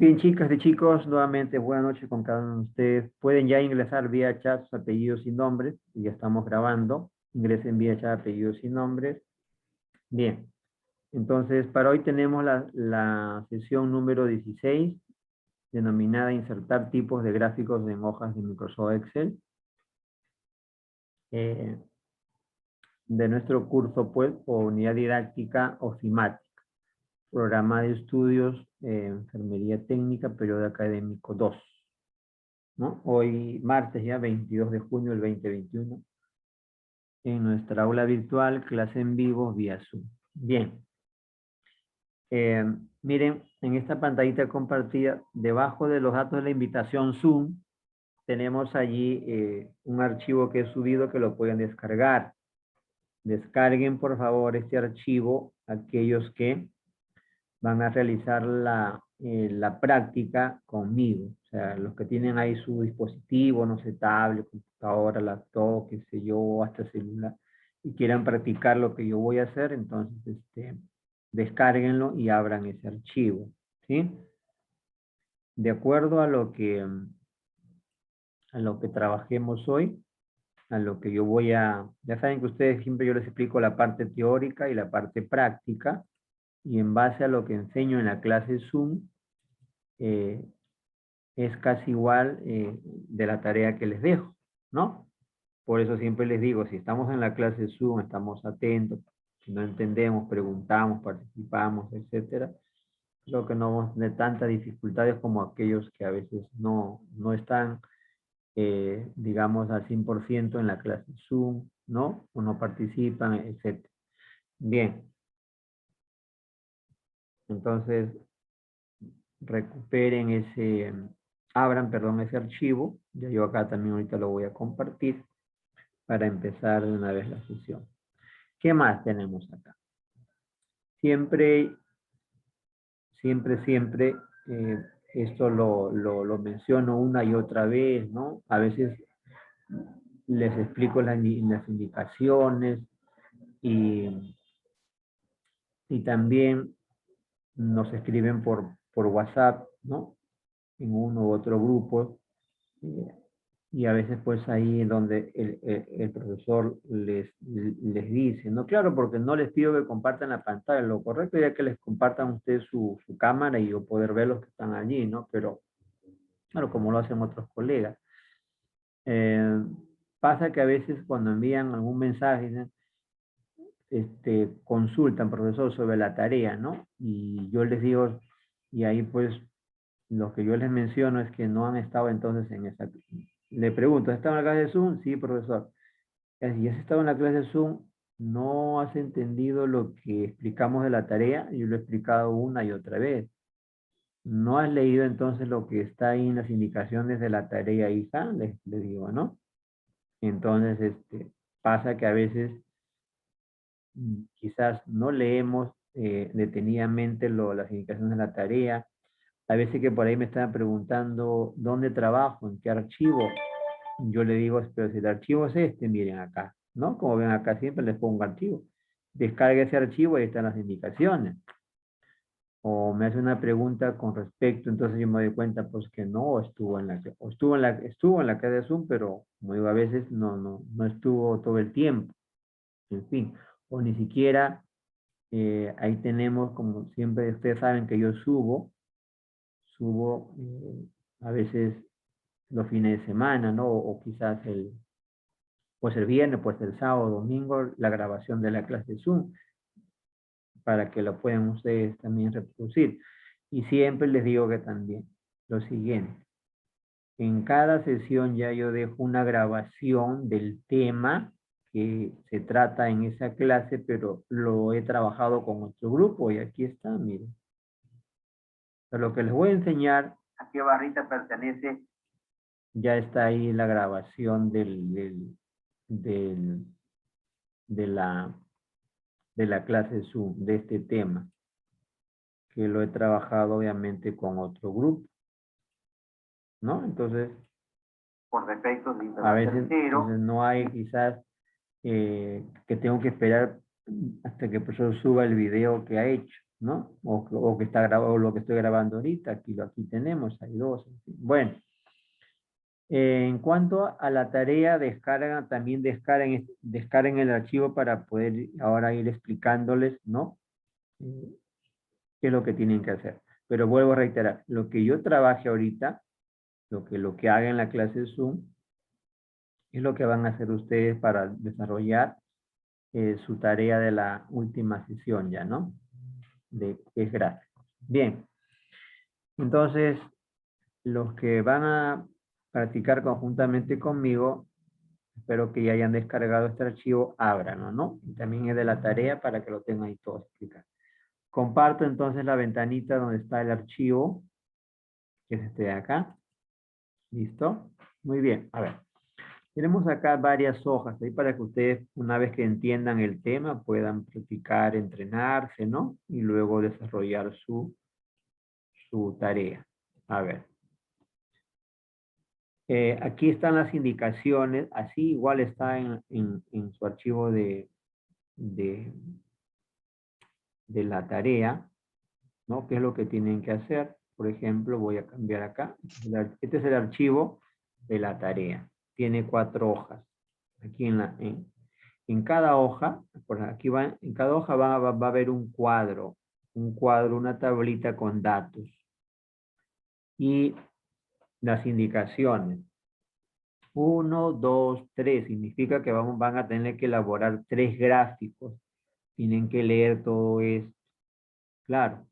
Bien, chicas y chicos, nuevamente buenas noches con cada uno de ustedes. Pueden ya ingresar vía chat sus apellidos y nombres. Ya estamos grabando. Ingresen vía chat apellidos y nombres. Bien, entonces para hoy tenemos la sesión número 16, denominada Insertar tipos de gráficos en hojas de Microsoft Excel. De nuestro curso, pues, o unidad didáctica ofimática. Programa de estudios, enfermería técnica, periodo académico 2. ¿No? Hoy, martes ya, 22 de junio del 2021, en nuestra aula virtual, clase en vivo vía Zoom. Bien. Miren, en esta pantallita compartida, debajo de los datos de la invitación Zoom, tenemos allí un archivo que he subido que lo pueden descargar. Descarguen, por favor, este archivo, aquellos que van a realizar la práctica conmigo. O sea, los que tienen ahí su dispositivo, no sé, tablet, computadora, laptop, qué sé yo, hasta celular, y quieran practicar lo que yo voy a hacer, entonces descárguenlo y abran ese archivo, ¿sí? De acuerdo a lo que trabajemos hoy, a lo que yo voy a... Ya saben que ustedes siempre yo les explico la parte teórica y la parte práctica, y en base a lo que enseño en la clase Zoom, es casi igual de la tarea que les dejo, ¿no? Por eso siempre les digo, si estamos en la clase Zoom, estamos atentos, si no entendemos, preguntamos, participamos, etcétera, creo que no vamos a tener tantas dificultades como aquellos que a veces no están, digamos, al 100% en la clase Zoom, ¿no? O no participan, etcétera. Bien. Entonces, recuperen abran, perdón, ese archivo. Ya yo acá también ahorita lo voy a compartir para empezar de una vez la sesión. ¿Qué más tenemos acá? Siempre, esto lo menciono una y otra vez, ¿no? A veces les explico las indicaciones y también nos escriben por WhatsApp, ¿no? En uno u otro grupo. Y a veces pues ahí donde el profesor les dice, ¿no? Claro, porque no les pido que compartan la pantalla, lo correcto sería que les compartan ustedes su cámara y yo poder ver los que están allí, ¿no? Pero, claro, como lo hacen otros colegas. Pasa que a veces cuando envían algún mensaje, ¿no? Consultan, profesor, sobre la tarea, ¿no? Y yo les digo, y ahí pues lo que yo les menciono es que no han estado entonces en esa... Le pregunto, ¿has estado en la clase de Zoom? Sí, profesor. Si has estado en la clase de Zoom, no has entendido lo que explicamos de la tarea. Yo lo he explicado una y otra vez. No has leído entonces lo que está ahí en las indicaciones de la tarea, hija, les digo, ¿no? Entonces, pasa que a veces quizás no leemos detenidamente las indicaciones de la tarea. A veces que por ahí me están preguntando dónde trabajo, en qué archivo. Yo le digo, pero si el archivo es miren acá, ¿no? Como ven acá siempre les pongo archivo. Descarga ese archivo y ahí están las indicaciones. O me hace una pregunta con respecto, entonces yo me doy cuenta pues que no estuvo en la estuvo en la clase de Zoom, pero como digo, a veces no estuvo todo el tiempo. En fin, o ni siquiera ahí tenemos, como siempre ustedes saben que yo subo a veces los fines de semana, ¿no? O quizás pues el viernes, pues el sábado, domingo, la grabación de la clase Zoom, para que lo puedan ustedes también reproducir. Y siempre les digo que también, lo siguiente, en cada sesión ya yo dejo una grabación del tema que se trata en esa clase, pero lo he trabajado con otro grupo y aquí está, miren. Pero lo que les voy a enseñar, a qué barrita pertenece, ya está ahí la grabación de la clase Zoom, de este tema, que lo he trabajado obviamente con otro grupo, ¿no? Entonces, por defecto, a veces entonces, no hay quizás que tengo que esperar hasta que el profesor suba el video que ha hecho. ¿no? O que está grabado, lo que estoy grabando ahorita, aquí tenemos, hay dos. En fin. Bueno, en cuanto a la tarea, descargan, también descarguen el archivo para poder ahora ir explicándoles, ¿no? Eh, qué es lo que tienen que hacer. Pero vuelvo a reiterar, lo que yo trabaje ahorita, lo que haga en la clase de Zoom, es lo que van a hacer ustedes para desarrollar su tarea de la última sesión ya, ¿no? De que es gráfico. Bien, entonces los que van a practicar conjuntamente conmigo, espero que ya hayan descargado este archivo, ábranlo, ¿no? Y también es de la tarea para que lo tengan ahí todo explicado. Comparto entonces la ventanita donde está el archivo, que es este de acá. ¿Listo? Muy bien, a ver. Tenemos acá varias hojas ahí para que ustedes, una vez que entiendan el tema, puedan practicar, entrenarse, ¿no? Y luego desarrollar su tarea. A ver. Aquí están las indicaciones, así igual está en su archivo de, de la tarea, ¿no? ¿Qué es lo que tienen que hacer? Por ejemplo, voy a cambiar acá. Este es el archivo de la tarea. Tiene 4 hojas. Aquí en cada hoja, por aquí va, en cada hoja va a haber un cuadro, una tablita con datos y las indicaciones. 1, 2, 3, significa que van a tener que elaborar 3 gráficos. Tienen que leer todo esto. Claro,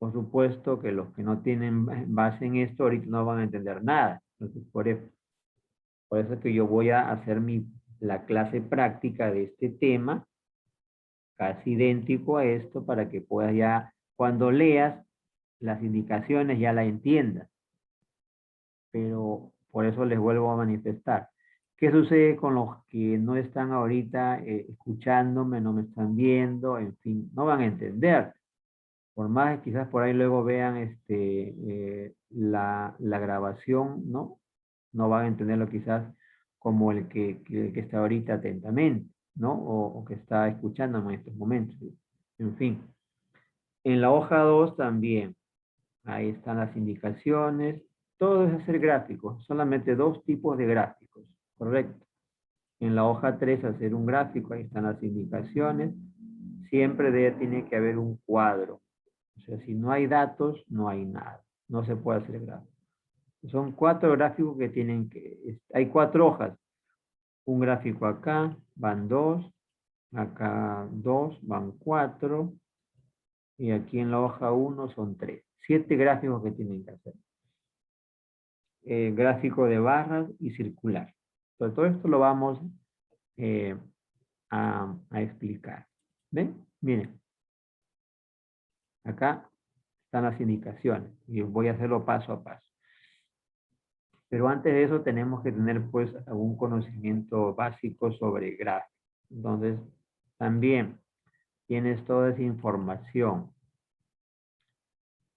por supuesto que los que no tienen base en esto ahorita no van a entender nada. Entonces, por eso es que yo voy a hacer la clase práctica de este tema, casi idéntico a esto, para que puedas ya, cuando leas las indicaciones, ya la entiendas. Pero por eso les vuelvo a manifestar. ¿Qué sucede con los que no están ahorita escuchándome, no me están viendo, en fin, no van a entender? Por más que quizás por ahí luego vean la grabación, ¿no? No van a entenderlo quizás como el que está ahorita atentamente, ¿no? O que está escuchándome en estos momentos. En fin. En la hoja 2 también. Ahí están las indicaciones. Todo es hacer gráficos. Solamente 2 tipos de gráficos. Correcto. En la hoja 3 hacer un gráfico. Ahí están las indicaciones. Siempre tiene que haber un cuadro. O sea, si no hay datos, no hay nada. No se puede hacer gráfico. Son 4 gráficos que tienen que... Hay 4 hojas. Un gráfico acá, van 2. Acá 2, van 4. Y aquí en la hoja 1 son 3. 7 gráficos que tienen que hacer. Gráfico de barras y circular. Entonces, todo esto lo vamos a explicar. ¿Ven? Miren. Acá están las indicaciones. Y voy a hacerlo paso a paso. Pero antes de eso tenemos que tener pues algún conocimiento básico sobre gráficos. Entonces, también tienes toda esa información.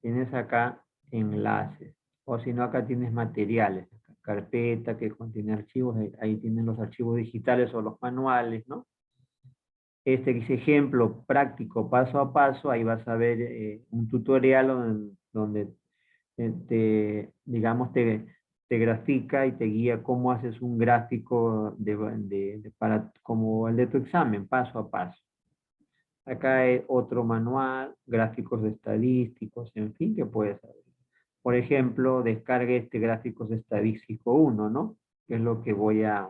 Tienes acá enlaces. O si no, acá tienes materiales. Carpeta que contiene archivos. Ahí tienen los archivos digitales o los manuales, ¿no? Este es ejemplo práctico, paso a paso. Ahí vas a ver un tutorial donde digamos, te grafica y te guía cómo haces un gráfico para, como el de tu examen, paso a paso. Acá hay otro manual, gráficos estadísticos, en fin, que puedes saber. Por ejemplo, descargue este gráficos estadístico 1, ¿no? Que es lo que voy a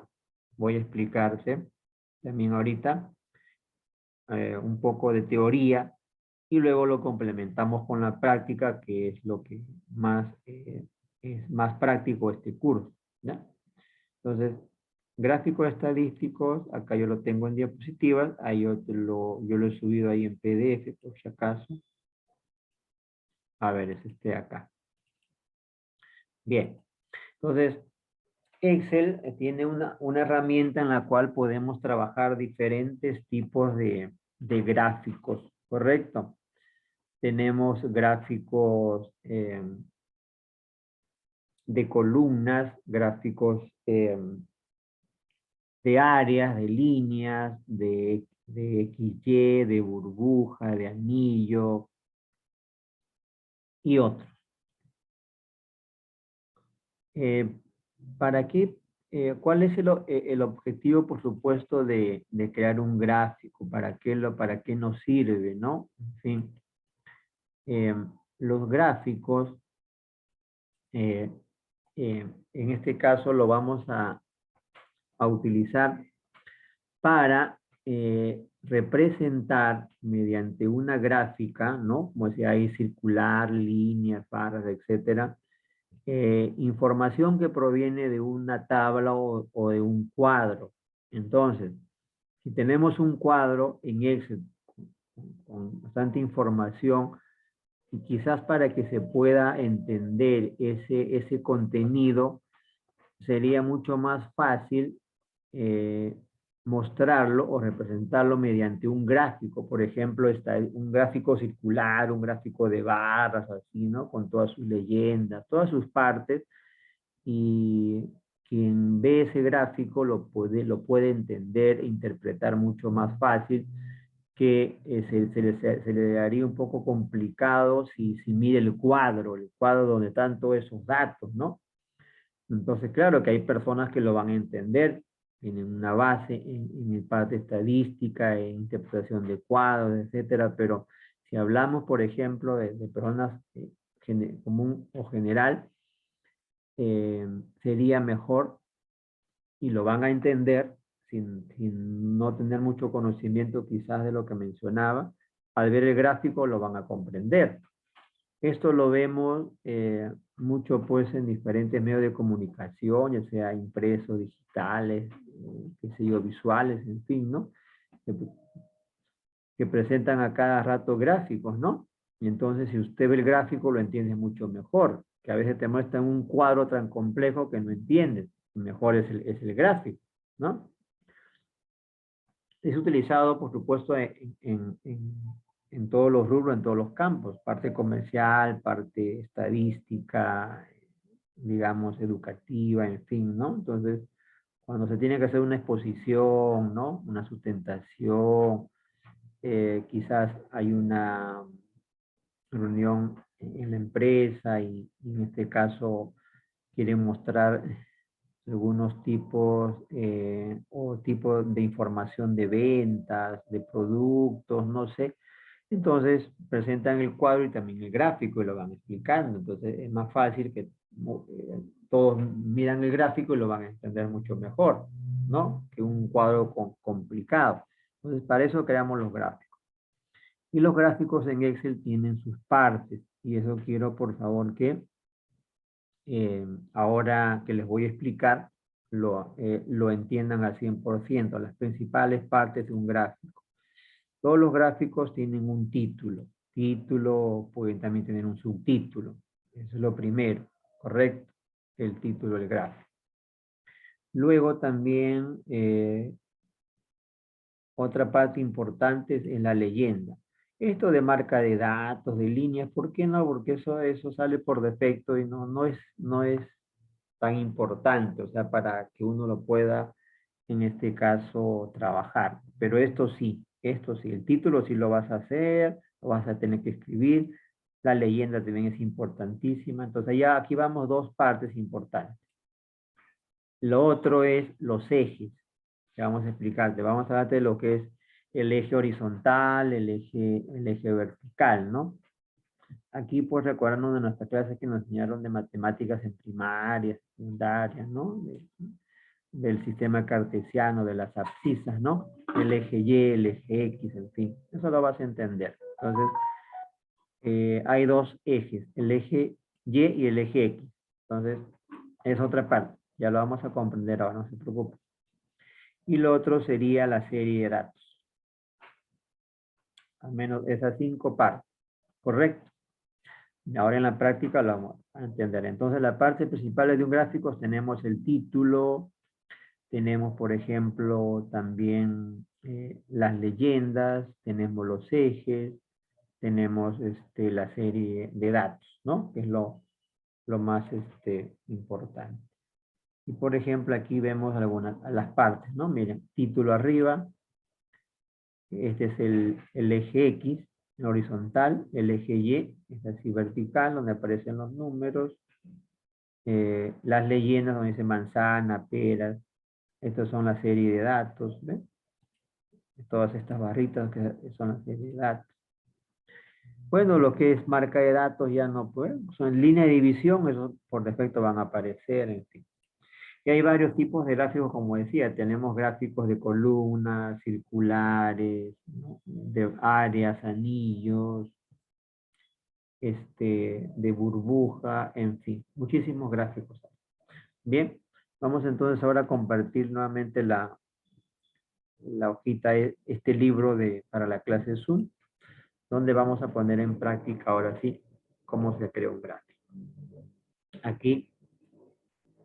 explicarte también ahorita. Un poco de teoría y luego lo complementamos con la práctica, que es lo que más es más práctico este curso, ¿ya? Entonces, gráficos estadísticos, acá yo lo tengo en diapositivas, ahí yo lo he subido ahí en PDF, por si acaso. A ver, es este de acá. Bien, entonces, Excel tiene una herramienta en la cual podemos trabajar diferentes tipos de gráficos, ¿correcto? Tenemos gráficos de columnas, gráficos de áreas, de líneas, de de XY, de burbuja, de anillo y otros. ¿Para qué? ¿Cuál es el objetivo, por supuesto, de crear un gráfico? ¿Para qué nos sirve, no? En fin, eh, los gráficos, eh, en este caso lo vamos a utilizar para representar mediante una gráfica, ¿no? Como decía ahí, circular, líneas, barras, etcétera, información que proviene de una tabla o de un cuadro. Entonces, si tenemos un cuadro en Excel con bastante información, y quizás para que se pueda entender ese contenido, sería mucho más fácil eh, mostrarlo o representarlo mediante un gráfico. Por ejemplo, está un gráfico circular, un gráfico de barras, así, ¿no? Con todas sus leyendas, todas sus partes. Y quien ve ese gráfico lo puede entender e interpretar mucho más fácil que se le daría un poco complicado si mide el cuadro donde están todos esos datos, ¿no? Entonces, claro que hay personas que lo van a entender, tienen una base en parte estadística, en interpretación de cuadros, etcétera, pero si hablamos, por ejemplo, de personas común o general, sería mejor y lo van a entender sin no tener mucho conocimiento quizás de lo que mencionaba. Al ver el gráfico lo van a comprender. Esto lo vemos mucho pues en diferentes medios de comunicación, ya sea impresos, digitales, qué sé yo, visuales, en fin, ¿no? Que presentan a cada rato gráficos, ¿no? Y entonces si usted ve el gráfico lo entiende mucho mejor, que a veces te muestran un cuadro tan complejo que no entiendes. Mejor es el gráfico, ¿no? Es utilizado, por supuesto, en todos los rubros, en todos los campos, parte comercial, parte estadística, digamos, educativa, en fin, ¿no? Entonces, cuando se tiene que hacer una exposición, ¿no? Una sustentación, quizás hay una reunión en la empresa y en este caso quieren mostrar algunos tipos o tipos de información de ventas, de productos, no sé. Entonces presentan el cuadro y también el gráfico y lo van explicando. Entonces es más fácil que todos miran el gráfico y lo van a entender mucho mejor, ¿no? Que un cuadro complicado. Entonces para eso creamos los gráficos. Y los gráficos en Excel tienen sus partes. Y eso quiero, por favor, que ahora que les voy a explicar, lo entiendan al 100%, las principales partes de un gráfico. Todos los gráficos tienen un título. Título, pueden también tener un subtítulo. Eso es lo primero, ¿correcto? El título del gráfico. Luego también, otra parte importante es la leyenda. Esto de marca de datos, de líneas, ¿por qué no? Porque eso sale por defecto y no es tan importante, o sea, para que uno lo pueda, en este caso, trabajar. Pero esto sí, el título sí lo vas a hacer, lo vas a tener que escribir, la leyenda también es importantísima, entonces ya aquí vamos dos partes importantes. Lo otro es los ejes, que vamos a explicarte, vamos a darte lo que es el eje horizontal, el eje vertical, ¿no? Aquí pues recuerdan de nuestras clases que nos enseñaron de matemáticas en primaria, secundaria, ¿no? Del sistema cartesiano, de las abscisas, ¿no? El eje Y, el eje X, en fin. Eso lo vas a entender. Entonces, hay dos ejes, el eje Y y el eje X. Entonces, es otra parte. Ya lo vamos a comprender ahora, no se preocupe. Y lo otro sería la serie de datos. Al menos esas 5 partes. ¿Correcto? Y ahora en la práctica lo vamos a entender. Entonces, la parte principal de un gráfico tenemos el título, tenemos, por ejemplo, también las leyendas, tenemos los ejes, tenemos la serie de datos, ¿no? Que es lo más importante. Y, por ejemplo, aquí vemos las partes, ¿no? Miren, título arriba, Este es el eje X horizontal, el eje Y es así vertical, donde aparecen los números, las leyendas donde dice manzana, peras. Estas son la serie de datos, ¿ven? Todas estas barritas que son la serie de datos. Bueno, lo que es marca de datos ya no puede, son en línea de división, eso por defecto van a aparecer, en fin. Y hay varios tipos de gráficos, como decía, tenemos gráficos de columnas, circulares, ¿no? De áreas, anillos, de burbuja, en fin, muchísimos gráficos. Bien, vamos entonces ahora a compartir nuevamente la hojita, este libro para la clase Zoom, donde vamos a poner en práctica ahora sí cómo se crea un gráfico. Aquí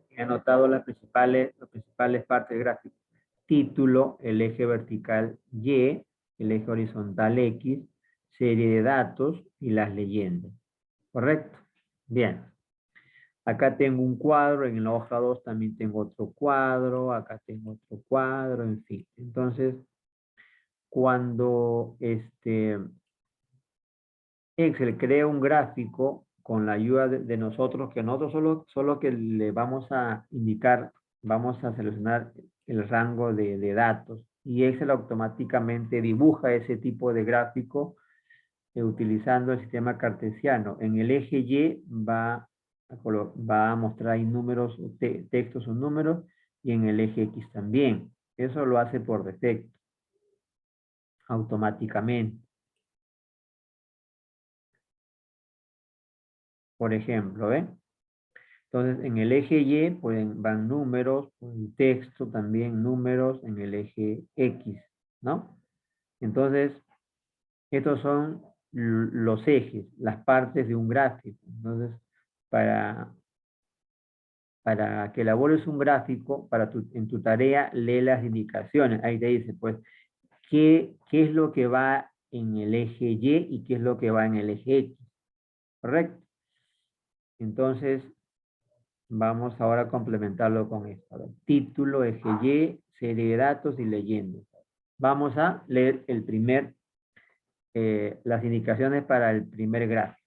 he anotado las principales partes del gráfico. Título, el eje vertical Y, el eje horizontal X, serie de datos y las leyendas. ¿Correcto? Bien. Acá tengo un cuadro, en la hoja 2 también tengo otro cuadro, acá tengo otro cuadro, en fin. Entonces, cuando Excel crea un gráfico con la ayuda de nosotros, que nosotros solo que le vamos a indicar, vamos a seleccionar el rango de datos y Excel automáticamente dibuja ese tipo de gráfico utilizando el sistema cartesiano. En el eje Y va a mostrar ahí números, textos o números, y en el eje X también. Eso lo hace por defecto, automáticamente. Por ejemplo, ¿ven? Entonces, en el eje Y van números, texto también, números en el eje X, ¿no? Entonces, estos son los ejes, las partes de un gráfico. Entonces, para que elabores un gráfico, en tu tarea, lee las indicaciones. Ahí te dice, pues, qué es lo que va en el eje Y y qué es lo que va en el eje X. ¿Correcto? Entonces, vamos ahora a complementarlo con esto. A ver, título, eje Y, serie de datos y leyendas. Vamos a leer las indicaciones para el primer gráfico.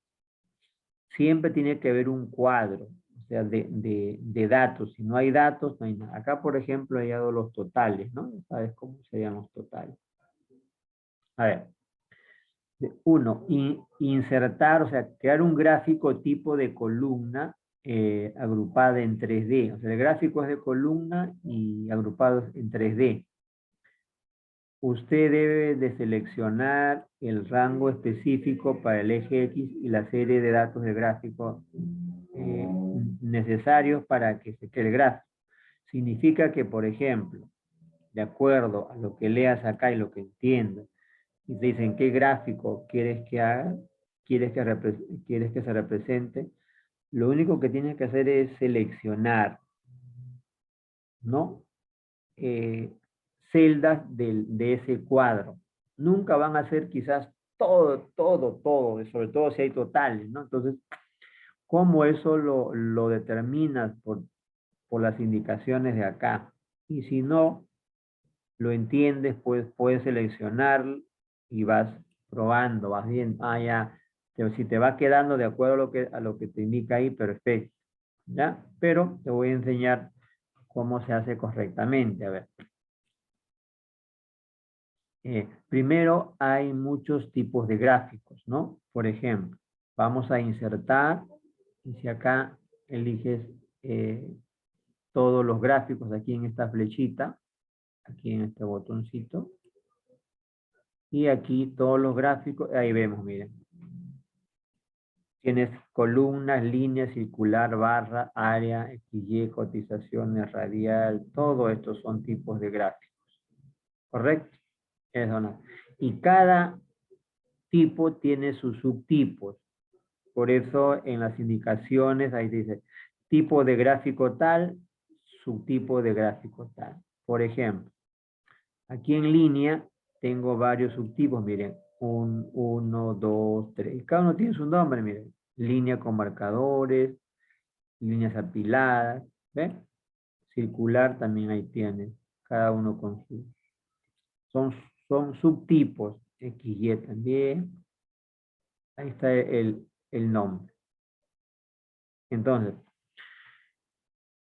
Siempre tiene que haber un cuadro, o sea, de datos. Si no hay datos, no hay nada. Acá, por ejemplo, he dado los totales, ¿no? ¿Sabes cómo serían los totales? A ver. Uno, insertar, o sea, crear un gráfico tipo de columna agrupada en 3D. O sea, el gráfico es de columna y agrupados en 3D. Usted debe de seleccionar el rango específico para el eje X y la serie de datos de gráfico necesarios para que se cree el gráfico. Significa que, por ejemplo, de acuerdo a lo que leas acá y lo que entiendas, y te dicen qué gráfico quieres que haga, quieres que se represente, lo único que tienes que hacer es seleccionar, ¿no? Celdas de ese cuadro. Nunca van a ser quizás todo, sobre todo si hay totales, ¿no? Entonces, ¿cómo eso lo determinas por las indicaciones de acá? Y si no lo entiendes, pues puedes seleccionar y vas probando, vas viendo, ya, si te va quedando de acuerdo a lo que te indica ahí, perfecto, ¿ya? Pero te voy a enseñar cómo se hace correctamente, a ver. Primero, hay muchos tipos de gráficos, ¿no? Por ejemplo, vamos a insertar, y si acá eliges todos los gráficos aquí en esta flechita, aquí en este botoncito, y aquí todos los gráficos, ahí vemos, miren. Tienes columnas, líneas, circular, barra, área, XY, cotizaciones, radial, todo esto son tipos de gráficos. ¿Correcto? Eso no. Y cada tipo tiene sus subtipos. Por eso en las indicaciones ahí dice tipo de gráfico tal, subtipo de gráfico tal. Por ejemplo, aquí en línea tengo varios subtipos, miren, 1, 2, 3. Cada uno tiene su nombre, miren. Línea con marcadores, líneas apiladas, ¿ven? Circular también ahí tiene, cada uno con su. son subtipos, XY también. Ahí está el nombre. Entonces,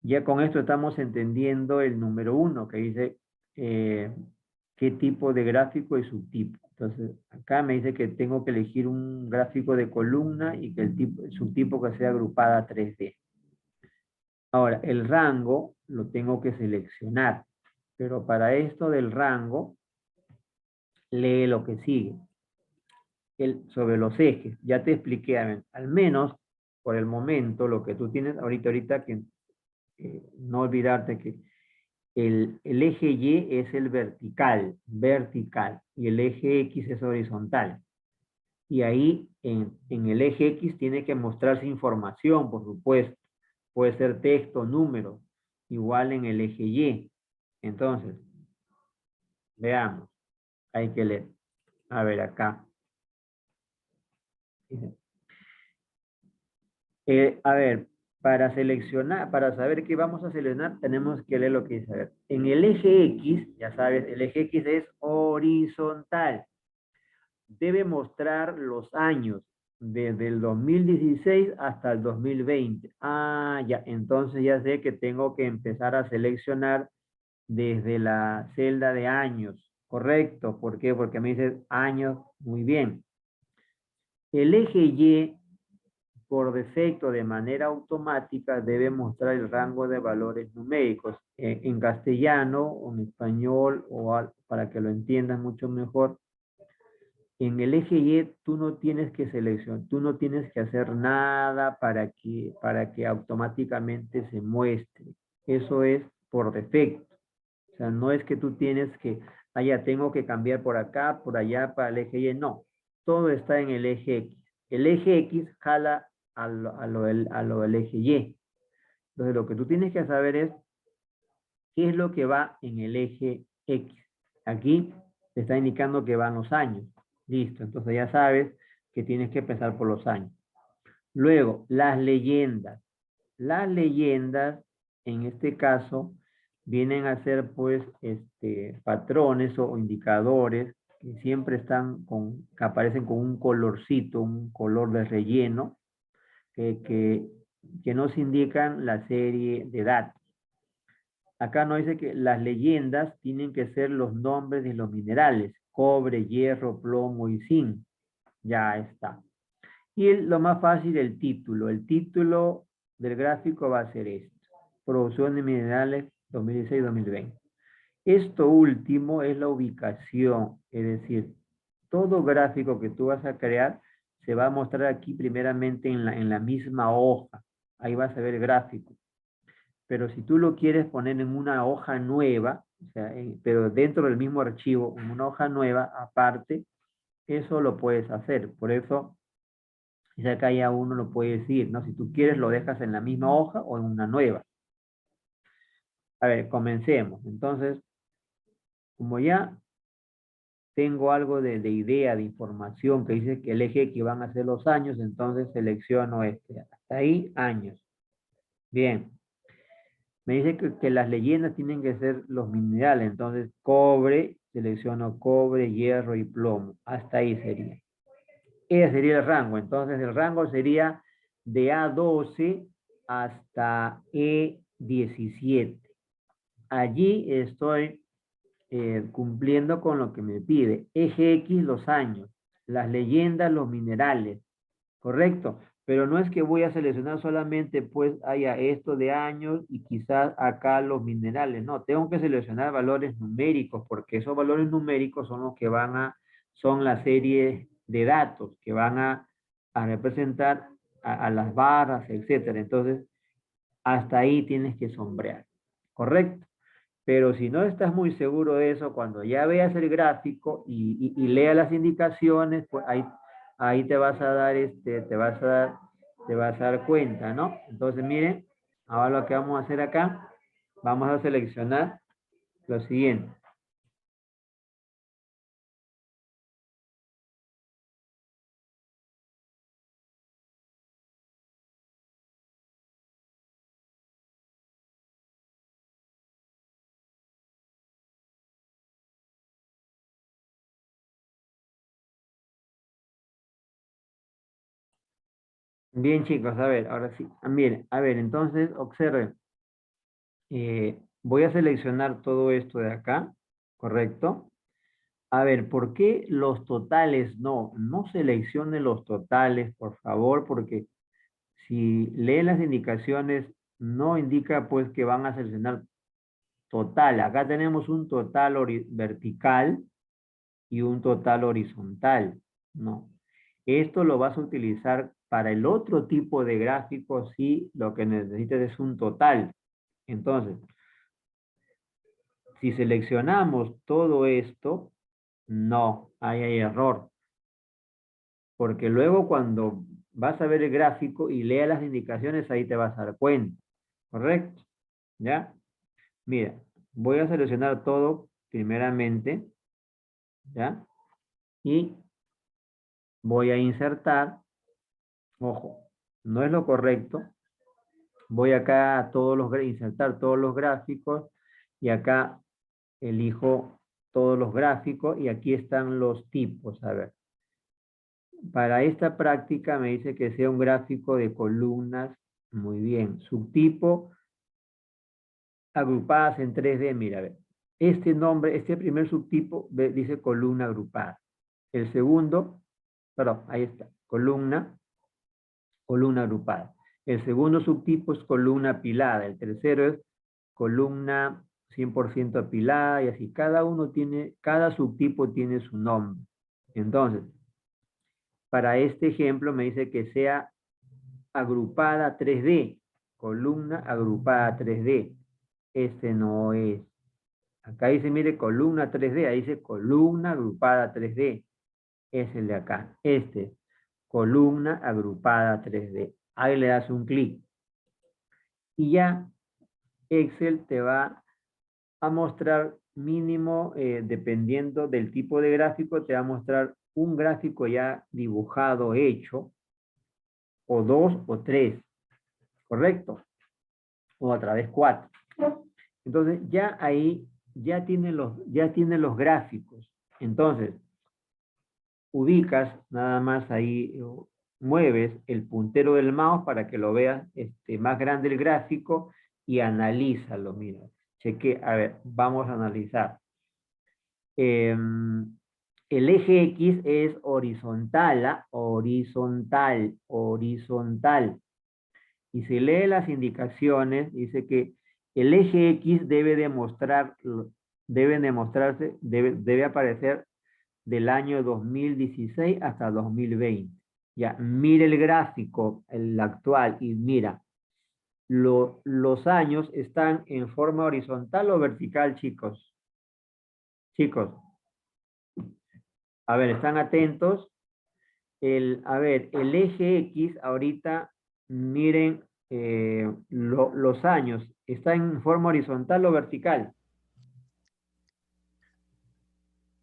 ya con esto estamos entendiendo el número 1, que dice qué tipo de gráfico y subtipo. Entonces, acá me dice que tengo que elegir un gráfico de columna y que el subtipo que sea agrupada 3D. Ahora, el rango lo tengo que seleccionar, pero para esto del rango, lee lo que sigue. Sobre los ejes, ya te expliqué, al menos por el momento, lo que tú tienes ahorita que no olvidarte que el eje Y es el vertical, y el eje X es horizontal. Y ahí en el eje X tiene que mostrarse información, por supuesto. Puede ser texto, número, igual en el eje Y. Entonces, veamos, hay que leer. A ver, acá. A ver, para seleccionar, para saber qué vamos a seleccionar, tenemos que leer lo que dice. A ver, en el eje X, ya sabes, el eje X es horizontal. Debe mostrar los años desde el 2016 hasta el 2020. Ah, ya, entonces ya sé que tengo que empezar a seleccionar desde la celda de años. Correcto, ¿por qué? Porque me dice años, muy bien. El eje Y por defecto, de manera automática, debe mostrar el rango de valores numéricos en castellano o en español, para que lo entiendan mucho mejor. En el eje Y tú no tienes que seleccionar, tú no tienes que hacer nada para que automáticamente se muestre. Eso es por defecto. O sea, no es que tú tienes que, ya tengo que cambiar por acá, por allá, para el eje Y. No, todo está en el eje X. El eje X jala a lo del eje Y. Entonces, lo que tú tienes que saber es qué es lo que va en el eje X. Aquí te está indicando que van los años. Listo, entonces ya sabes que tienes que empezar por los años. Luego, las leyendas. Las leyendas, en este caso, vienen a ser pues patrones o indicadores que siempre que aparecen con un colorcito, un color de relleno, que, que, que nos indican la serie de datos. Acá nos dice que las leyendas tienen que ser los nombres de los minerales, cobre, hierro, plomo y zinc. Ya está. Y lo más fácil, el título. El título del gráfico va a ser esto. Producción de minerales 2016-2020. Esto último es la ubicación, es decir, todo gráfico que tú vas a crear se va a mostrar aquí primeramente en la misma hoja. Ahí vas a ver el gráfico. Pero si tú lo quieres poner en una hoja nueva, o sea, pero dentro del mismo archivo, en una hoja nueva aparte, eso lo puedes hacer. Por eso, si acá ya uno lo puede decir, ¿no? Si tú quieres, lo dejas en la misma hoja o en una nueva. A ver, comencemos. Entonces, como ya tengo algo de idea, de información que dice que el eje que van a ser los años, entonces selecciono este. Hasta ahí, años. Bien. Me dice que las leyendas tienen que ser los minerales, entonces cobre, selecciono cobre, hierro y plomo. Hasta ahí sería. Ese sería el rango. Entonces el rango sería de A12 hasta E17. Allí estoy cumpliendo con lo que me pide. Eje X, los años. Las leyendas, los minerales. ¿Correcto? Pero no es que voy a seleccionar solamente, pues, haya esto de años y quizás acá los minerales. No, tengo que seleccionar valores numéricos porque esos valores numéricos son los que son la serie de datos que van a representar a las barras, etcétera. Entonces, hasta ahí tienes que sombrear. ¿Correcto? Pero si no estás muy seguro de eso, cuando ya veas el gráfico y lea las indicaciones, pues ahí te vas a dar, te vas a dar cuenta, ¿no? Entonces, miren, ahora lo que vamos a hacer acá, vamos a seleccionar lo siguiente. Bien, chicos, a ver, ahora sí. Miren, a ver, entonces, observen. Voy a seleccionar todo esto de acá, ¿correcto? A ver, ¿por qué los totales no? No seleccione los totales, por favor, porque si lee las indicaciones, no indica pues que van a seleccionar total. Acá tenemos un total vertical y un total horizontal, ¿no? Esto lo vas a utilizar para el otro tipo de gráfico si lo que necesitas es un total. Entonces, si seleccionamos todo esto, no, ahí hay error. Porque luego cuando vas a ver el gráfico y lea las indicaciones, ahí te vas a dar cuenta. ¿Correcto? ¿Ya? Mira, voy a seleccionar todo primeramente, ¿ya? Y voy a insertar, ojo, no es lo correcto. Voy acá a todos los, insertar todos los gráficos y acá elijo todos los gráficos y aquí están los tipos. A ver, para esta práctica me dice que sea un gráfico de columnas. Muy bien. Subtipo agrupadas en 3D. Mira, a ver. Este nombre, este primer subtipo dice columna agrupada. El segundo, perdón, ahí está, columna agrupada. El segundo subtipo es columna apilada. El tercero es columna 100% apilada y así. Cada subtipo tiene su nombre. Entonces, para este ejemplo me dice que sea agrupada 3D. Columna agrupada 3D. Este no es. Acá dice, mire, columna 3D. Ahí dice columna agrupada 3D. Es el de acá. Este. Columna agrupada 3D. Ahí le das un clic. Y ya Excel te va a mostrar mínimo, dependiendo del tipo de gráfico, te va a mostrar un gráfico ya dibujado, hecho, o dos o tres, ¿correcto? O a través cuatro. Entonces ya ahí ya tiene los gráficos. Entonces, ubicas nada más ahí, mueves el puntero del mouse para que lo veas más grande el gráfico y analízalo, mira. Cheque, a ver, vamos a analizar. El eje X es horizontal, ¿ah? Horizontal. Y si lee las indicaciones, dice que el eje X debe aparecer del año 2016 hasta 2020. Ya, mire el gráfico, el actual, y mira, los años están en forma horizontal o vertical, chicos. Chicos, a ver, ¿están atentos? A ver, el eje X, ahorita, miren los años, ¿está en forma horizontal o vertical?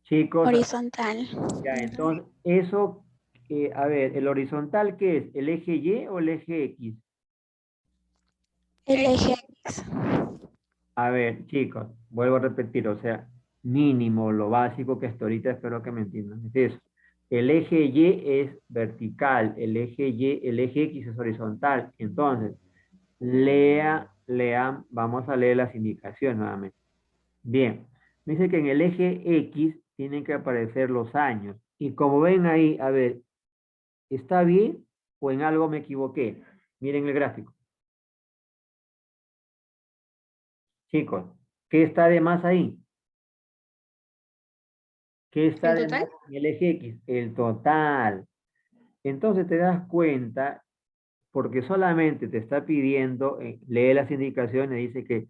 Chicos, Horizontal. ya, entonces, eso, a ver, ¿el horizontal qué es? ¿El eje Y o el eje X? El eje X. A ver, chicos, vuelvo a repetir, o sea, mínimo, lo básico que hasta ahorita espero que me entiendan. Es eso. El eje Y es vertical, el eje X es horizontal. Entonces, lean, vamos a leer las indicaciones nuevamente. Bien, me dice que en el eje X tienen que aparecer los años. Y como ven ahí, a ver, ¿está bien o en algo me equivoqué? Miren el gráfico. Chicos, ¿qué está de más ahí? ¿Qué está ¿El de más total? en el eje X? El total. Entonces te das cuenta, porque solamente te está pidiendo, lee las indicaciones, dice que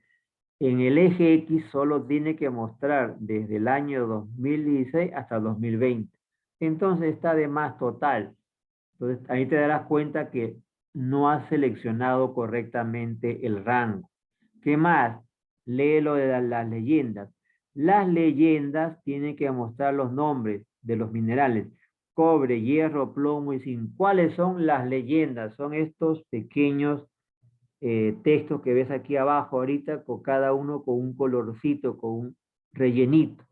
en el eje X solo tiene que mostrar desde el año 2016 hasta 2020. Entonces está de más total. Entonces ahí te darás cuenta que no has seleccionado correctamente el rango. ¿Qué más? Lee lo de las leyendas. Las leyendas tienen que mostrar los nombres de los minerales. Cobre, hierro, plomo y zinc. ¿Cuáles son las leyendas? Son estos pequeños textos que ves aquí abajo ahorita, con cada uno con un colorcito, con un rellenito.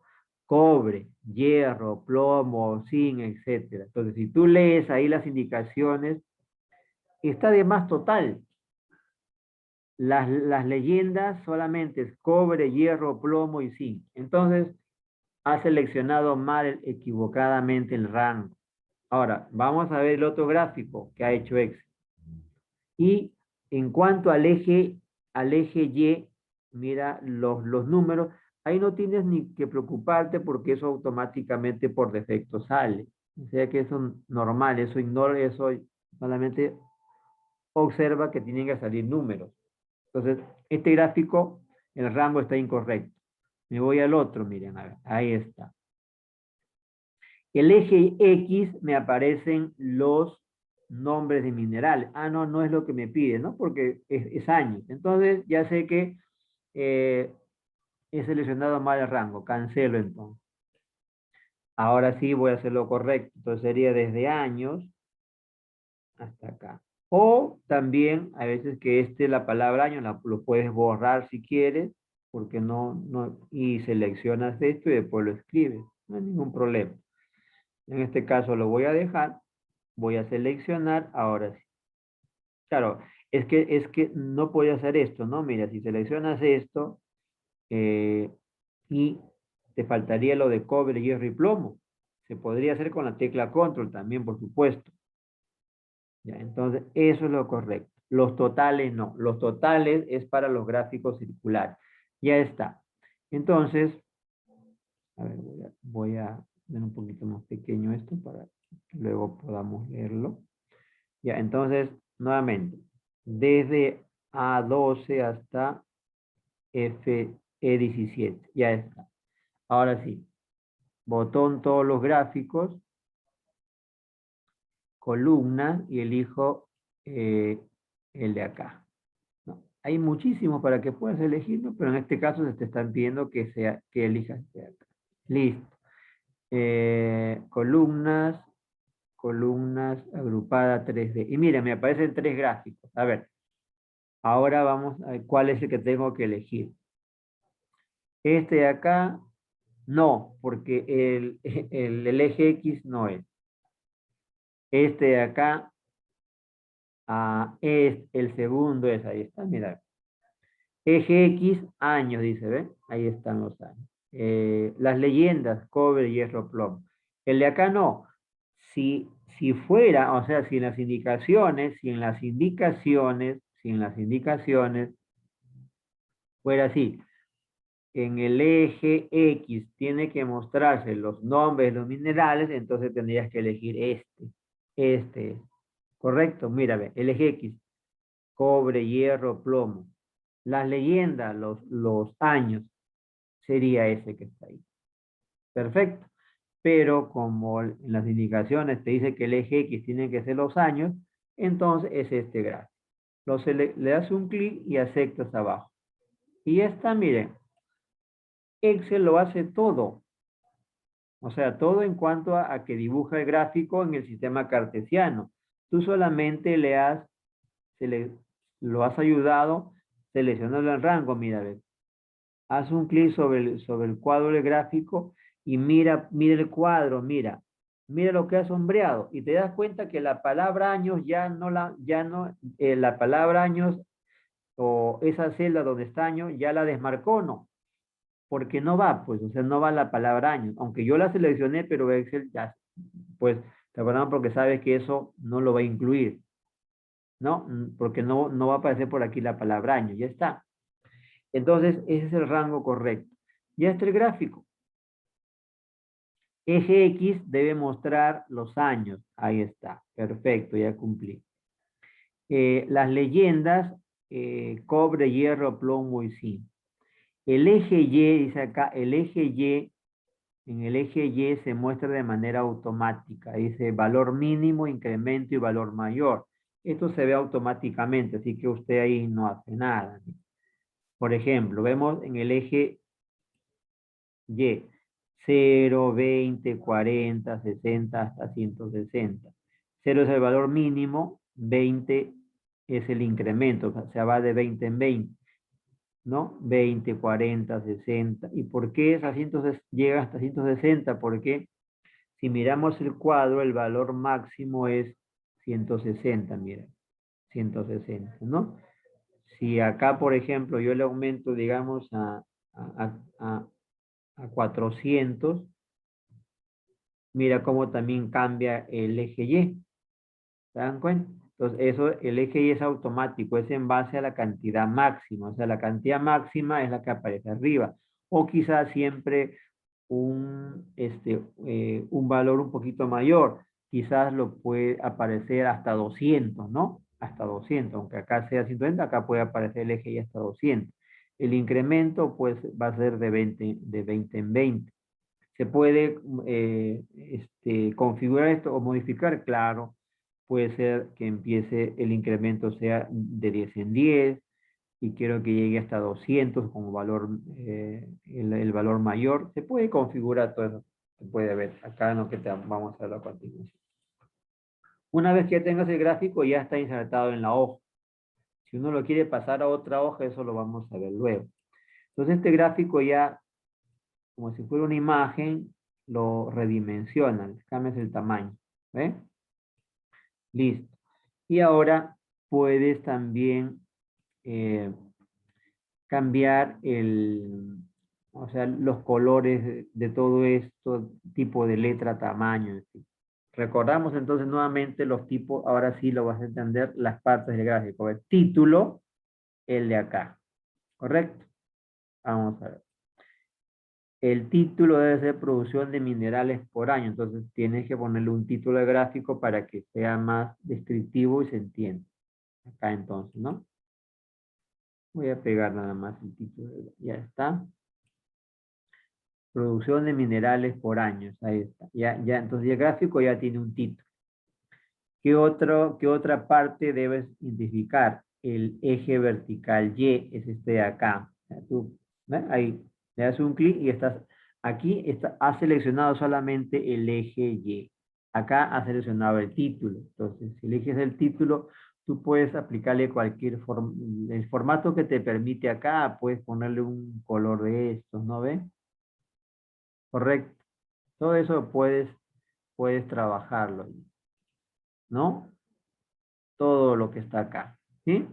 Cobre, hierro, plomo, zinc, etc. Entonces, si tú lees ahí las indicaciones, está de más total. Las leyendas solamente es cobre, hierro, plomo y zinc. Entonces, ha seleccionado mal equivocadamente el rango. Ahora, vamos a ver el otro gráfico que ha hecho Excel. Y en cuanto al eje Y, mira los números, ahí no tienes ni que preocuparte porque eso automáticamente por defecto sale. O sea que eso es normal, eso ignora, eso solamente observa que tienen que salir números. Entonces, este gráfico, el rango está incorrecto. Me voy al otro, miren, a ver, ahí está. El eje X me aparecen los nombres de minerales. Ah, no, no es lo que me pide, ¿no? Porque es años. Entonces, ya sé que he seleccionado mal el rango. Cancelo entonces. Ahora sí voy a hacer lo correcto. Entonces sería desde años hasta acá. O también, a veces que la palabra año lo puedes borrar si quieres, porque y seleccionas esto y después lo escribes. No hay ningún problema. En este caso lo voy a dejar, voy a seleccionar, ahora sí. Claro, es que no puedo hacer esto, ¿no? Mira, si seleccionas esto y te faltaría lo de cobre, hierro y plomo. Se podría hacer con la tecla control también, por supuesto. Ya, entonces, eso es lo correcto. Los totales no. Los totales es para los gráficos circulares. Ya está. Entonces, a ver, voy a hacer un poquito más pequeño esto para que luego podamos leerlo. Ya, entonces, nuevamente, desde A12 hasta FE17. Ya está. Ahora sí, botón todos los gráficos, columnas y elijo el de acá. ¿No? Hay muchísimos para que puedas elegirlo, pero en este caso se te están pidiendo que elijas este de acá. Listo. Columnas, columnas agrupada 3D. Y mira, me aparecen 3 gráficos. A ver, ahora vamos a ver cuál es el que tengo que elegir. Este de acá, no, porque el eje X no es. Este de acá, es el segundo, ahí está, mira. Eje X, años, dice, ¿ven? Ahí están los años. Las leyendas, cobre, hierro, plomo. El de acá no. Si fuera, o sea, si en las indicaciones, fuera así, en el eje X tiene que mostrarse los nombres de los minerales, entonces tendrías que elegir este, correcto, mira, ve, el eje X, cobre, hierro, plomo. Las leyendas, los años, sería ese que está ahí. Perfecto. Pero como en las indicaciones te dice que el eje X tiene que ser los años, entonces es este gráfico. Le das un clic y aceptas abajo. Y ya está, miren. Excel lo hace todo. O sea, todo en cuanto a que dibuja el gráfico en el sistema cartesiano. Tú solamente lo has ayudado seleccionando el rango, mira, ve. Haz un clic sobre el cuadro del gráfico y mira el cuadro, mira lo que ha sombreado y te das cuenta que la palabra años la palabra años o esa celda donde está año ya la desmarcó, ¿no? Porque no va, pues, o sea, no va la palabra años, aunque yo la seleccioné, pero Excel ya, pues, te acuerdan porque sabes que eso no lo va a incluir, ¿no? Porque no va a aparecer por aquí la palabra año, ya está. Entonces, ese es el rango correcto. Ya está el gráfico. Eje X debe mostrar los años. Ahí está. Perfecto, ya cumplí. Las leyendas, cobre, hierro, plomo y zinc. El eje Y, dice acá, el eje Y, en el eje Y se muestra de manera automática. Dice valor mínimo, incremento y valor mayor. Esto se ve automáticamente, así que usted ahí no hace nada. Por ejemplo, vemos en el eje Y, 0, 20, 40, 60, hasta 160. 0 es el valor mínimo, 20 es el incremento, o sea, va de 20 en 20, ¿no? 20, 40, 60. ¿Y por qué llega hasta 160? Porque si miramos el cuadro, el valor máximo es 160, miren. 160, ¿no? Si acá, por ejemplo, yo le aumento, digamos, a 400, mira cómo también cambia el eje Y. ¿Se dan cuenta? Entonces, eso, el eje Y es automático, es en base a la cantidad máxima. O sea, la cantidad máxima es la que aparece arriba. O quizás siempre un valor un poquito mayor. Quizás lo puede aparecer hasta 200, ¿no? Hasta 200, aunque acá sea 120, acá puede aparecer el eje Y hasta 200. El incremento, pues, va a ser de 20 en 20. ¿Se puede configurar esto o modificar? Claro, puede ser que empiece el incremento sea de 10 en 10 y quiero que llegue hasta 200 como valor, el valor mayor. Se puede configurar todo eso. Se puede ver acá en lo que vamos a ver a continuación. Una vez que tengas el gráfico, ya está insertado en la hoja. Si uno lo quiere pasar a otra hoja, eso lo vamos a ver luego. Entonces, este gráfico ya, como si fuera una imagen, lo redimensionan, cambias el tamaño. ¿Ve? Listo. Y ahora puedes también cambiar o sea, los colores de todo esto, tipo de letra, tamaño. En fin. Recordamos entonces nuevamente los tipos, ahora sí lo vas a entender, las partes del gráfico. El título, el de acá. ¿Correcto? Vamos a ver. El título debe ser producción de minerales por año, entonces tienes que ponerle un título de gráfico para que sea más descriptivo y se entienda. Acá entonces, ¿no? Voy a pegar nada más el título, ya está. Producción de minerales por año, ahí está. Ya, entonces el gráfico ya tiene un título. ¿Qué otra parte debes identificar? El eje vertical Y es este de acá. O sea, tú, ¿ves? Ahí le das un clic y has seleccionado solamente el eje Y. Acá has seleccionado el título. Entonces, si eliges el título, tú puedes aplicarle el formato que te permite acá, puedes ponerle un color de estos, ¿no ves? Correcto. Todo eso puedes trabajarlo, ¿no? Todo lo que está acá, ¿sí?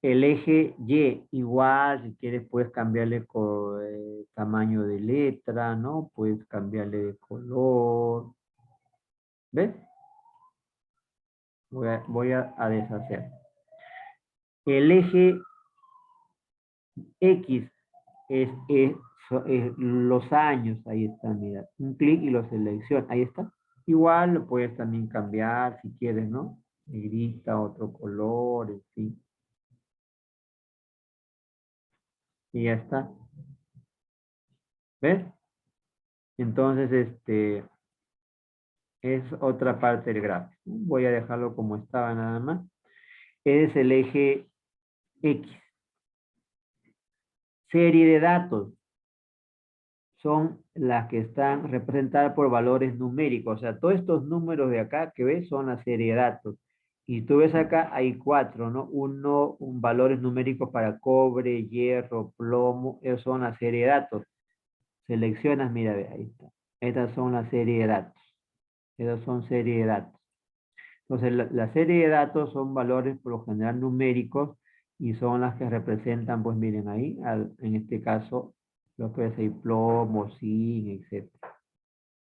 El eje Y, igual, si quieres puedes cambiarle tamaño de letra, ¿no? Puedes cambiarle de color. ¿Ves? Voy a deshacer. El eje X es los años, ahí está, mira. Un clic y lo selecciona, ahí está. Igual lo puedes también cambiar si quieres, ¿no? Negrita, otro color, en fin. Y ya está. ¿Ves? Entonces, es otra parte del gráfico. Voy a dejarlo como estaba nada más. Es el eje X. Serie de datos son las que están representadas por valores numéricos. O sea, todos estos números de acá que ves son la serie de datos. Y tú ves acá, hay 4, ¿no? Valores numéricos para cobre, hierro, plomo, esos son la serie de datos. Seleccionas, mira, ve, ahí está. Estas son la serie de datos. Esas son serie de datos. Entonces, la serie de datos son valores por lo general numéricos y son las que representan, pues miren ahí, en este caso, lo que es el plomo, zinc, etc.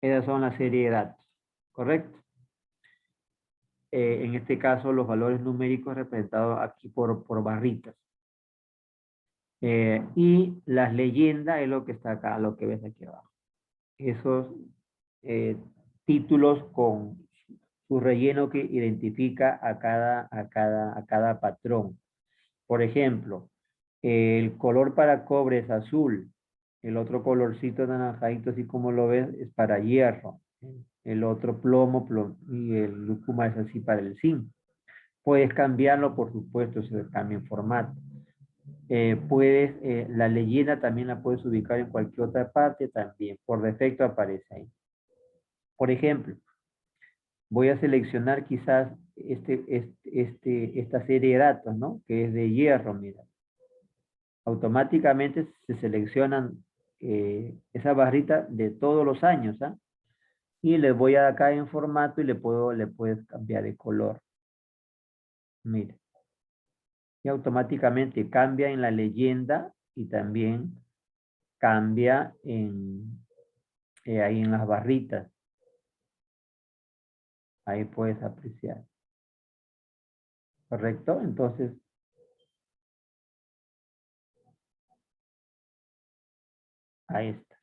Esas son la serie de datos, ¿correcto? En este caso, los valores numéricos representados aquí por barritas. Y las leyendas es lo que está acá, lo que ves aquí abajo. Esos eh, títulos con su relleno que identifica a cada patrón. Por ejemplo, el color para cobre es azul, el otro colorcito naranjadito, así como lo ves, es para hierro, el otro plomo, y el lúcuma es así para el zinc. Puedes cambiarlo, por supuesto, se cambia en formato. La leyenda también la puedes ubicar en cualquier otra parte también, por defecto aparece ahí. Por ejemplo, voy a seleccionar quizás esta serie de datos, ¿no? Que es de hierro, mira. Automáticamente se seleccionan esa barrita de todos los años, ¿ah? Y le voy a acá en formato y le puedes cambiar de color. Mira. Y automáticamente cambia en la leyenda y también cambia ahí en las barritas. Ahí puedes apreciar. ¿Correcto? Entonces, ahí está.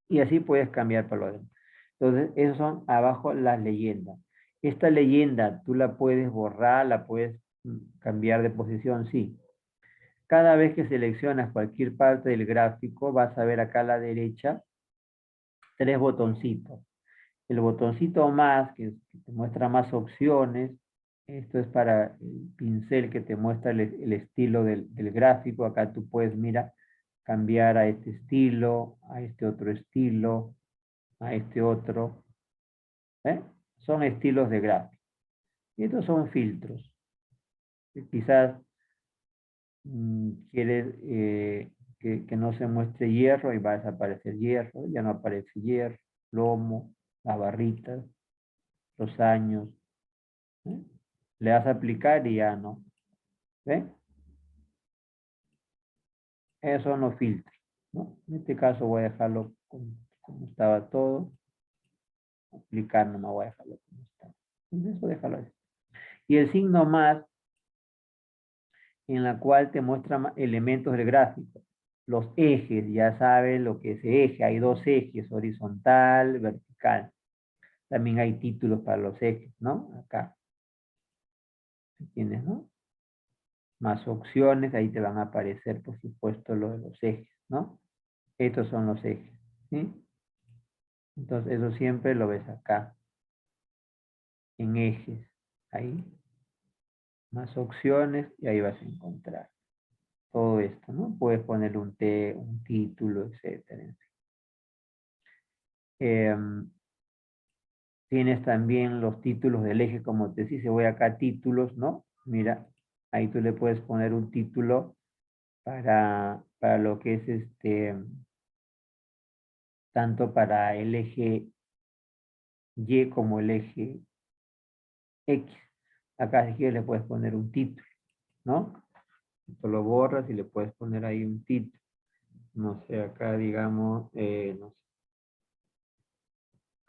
Y así puedes cambiar para lo demás. Entonces, esos son abajo las leyendas. Esta leyenda tú la puedes borrar, la puedes cambiar de posición, sí. Cada vez que seleccionas cualquier parte del gráfico, vas a ver acá a la derecha 3 botoncitos. El botoncito más, que te muestra más opciones. Esto es para el pincel que te muestra el estilo del gráfico. Acá tú puedes, mira, cambiar a este estilo, a este otro estilo, a este otro. ¿Eh? Son estilos de gráfico. Y estos son filtros. Quizás quieres que no se muestre hierro y va a desaparecer hierro. Ya no aparece hierro, plomo, las barritas, los años. ¿Eh? Le das a aplicar y ya no. ¿Ven? Esos son los filtros, ¿no? En este caso voy a dejarlo como estaba todo. Aplicar no me voy a dejarlo como estaba. Entonces eso déjalo así. Y el signo más, en la cual te muestra elementos del gráfico. Los ejes, ya sabes lo que es eje. Hay 2 ejes, horizontal, vertical. También hay títulos para los ejes, ¿no? Acá. ¿Tienes, no? Más opciones, ahí te van a aparecer, por supuesto, lo de los ejes, ¿no? Estos son los ejes, ¿sí? Entonces, eso siempre lo ves acá, en ejes, ahí. Más opciones y ahí vas a encontrar todo esto, ¿no? Puedes poner un título, etcétera. En fin. Tienes también los títulos del eje, como te decía, voy acá a títulos, ¿no? Mira, ahí tú le puedes poner un título para lo que es tanto para el eje Y como el eje X. Acá si quieres le puedes poner un título, ¿no? Esto lo borras y le puedes poner ahí un título. No sé, acá digamos, no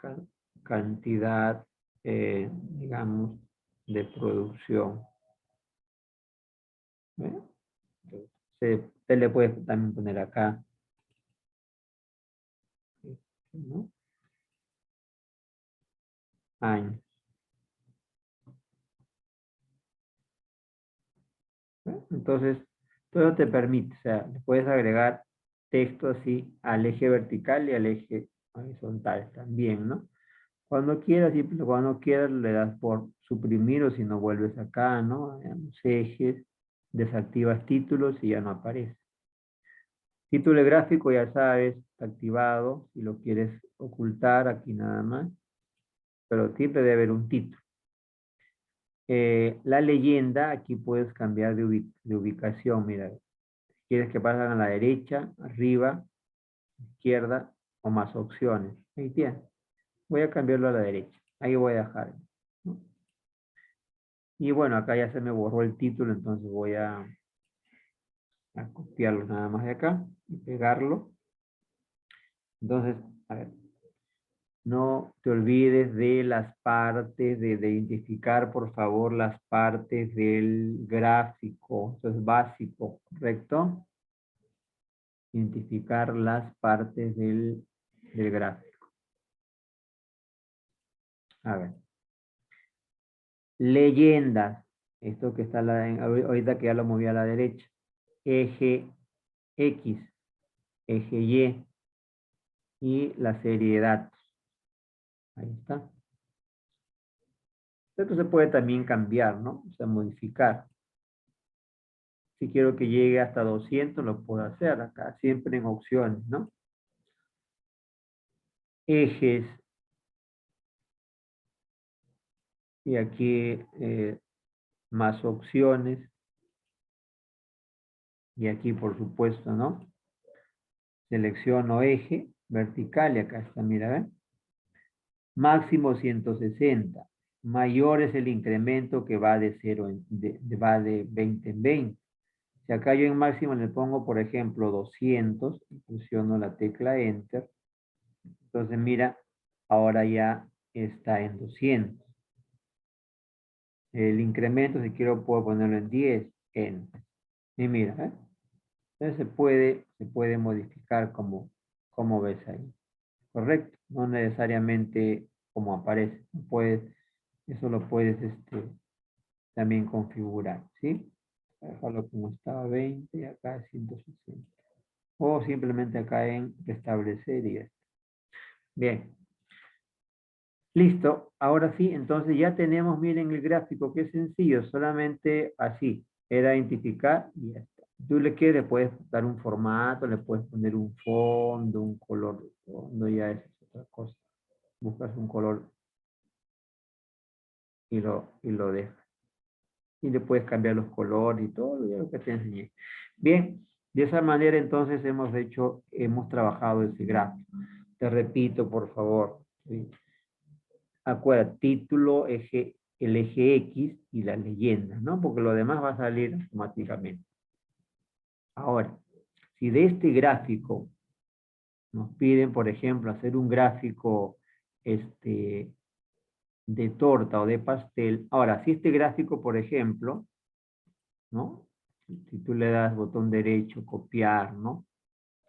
sé, cantidad, digamos, de producción. ¿Ve? Entonces, te le puedes también poner acá, ¿no? Año. ¿Ve? Entonces, todo te permite, o sea, le puedes agregar texto así al eje vertical y al eje horizontal también, ¿no? Cuando quieras, y cuando quieras le das por suprimir o si no vuelves acá, ¿no? A los ejes, desactivas títulos y ya no aparece. Título de gráfico, ya sabes, está activado. Si lo quieres ocultar, aquí nada más. Pero siempre debe haber un título. La leyenda, aquí puedes cambiar de ubicación. Mira, si quieres que pasen a la derecha, arriba, izquierda o más opciones. Ahí tienes. Voy a cambiarlo a la derecha. Ahí voy a dejar, ¿no? Y bueno, acá ya se me borró el título, entonces voy a copiarlo nada más de acá y pegarlo. Entonces, a ver, no te olvides de las partes, de identificar por favor las partes del gráfico. Eso es básico, ¿correcto? Identificar las partes del gráfico. A ver. Leyendas. Esto que está ahorita que ya lo moví a la derecha. Eje X, eje Y y la serie de datos. Ahí está. Esto se puede también cambiar, ¿no? O sea, modificar. Si quiero que llegue hasta 200, lo puedo hacer acá, siempre en opciones, ¿no? Ejes. Y aquí más opciones. Y aquí, por supuesto, ¿no? Selecciono eje vertical y acá está, mira, ¿ven? Máximo 160. mayor es el incremento que va de 0 va de 20 en 20. Si acá yo en máximo le pongo, por ejemplo, 200, y presiono la tecla Enter, entonces mira, ahora ya está en 200. El incremento, si quiero, puedo ponerlo en 10, Enter. Y mira, ¿eh? Entonces se puede modificar como ves ahí. Correcto, no necesariamente como aparece. Eso lo puedes también configurar, ¿sí? Dejarlo como estaba 20 y acá 160. O simplemente acá en restablecer y ya está. Bien, listo. Ahora sí, entonces ya tenemos, miren el gráfico, que es sencillo, solamente así. Era identificar y ya está. Tú le quieres, le puedes dar un formato, le puedes poner un fondo, un color de fondo, ya es otra cosa. Buscas un color y lo dejas. Y le puedes cambiar los colores y todo, ya lo que te enseñé. Bien, de esa manera entonces hemos trabajado ese gráfico. Te repito, por favor. ¿Sí? Acuérdate, título, el eje X y las leyendas, ¿no? Porque lo demás va a salir automáticamente. Ahora, si de este gráfico nos piden, por ejemplo, hacer un gráfico de torta o de pastel. Ahora, si este gráfico, por ejemplo, ¿no? Si tú le das botón derecho, copiar, ¿no?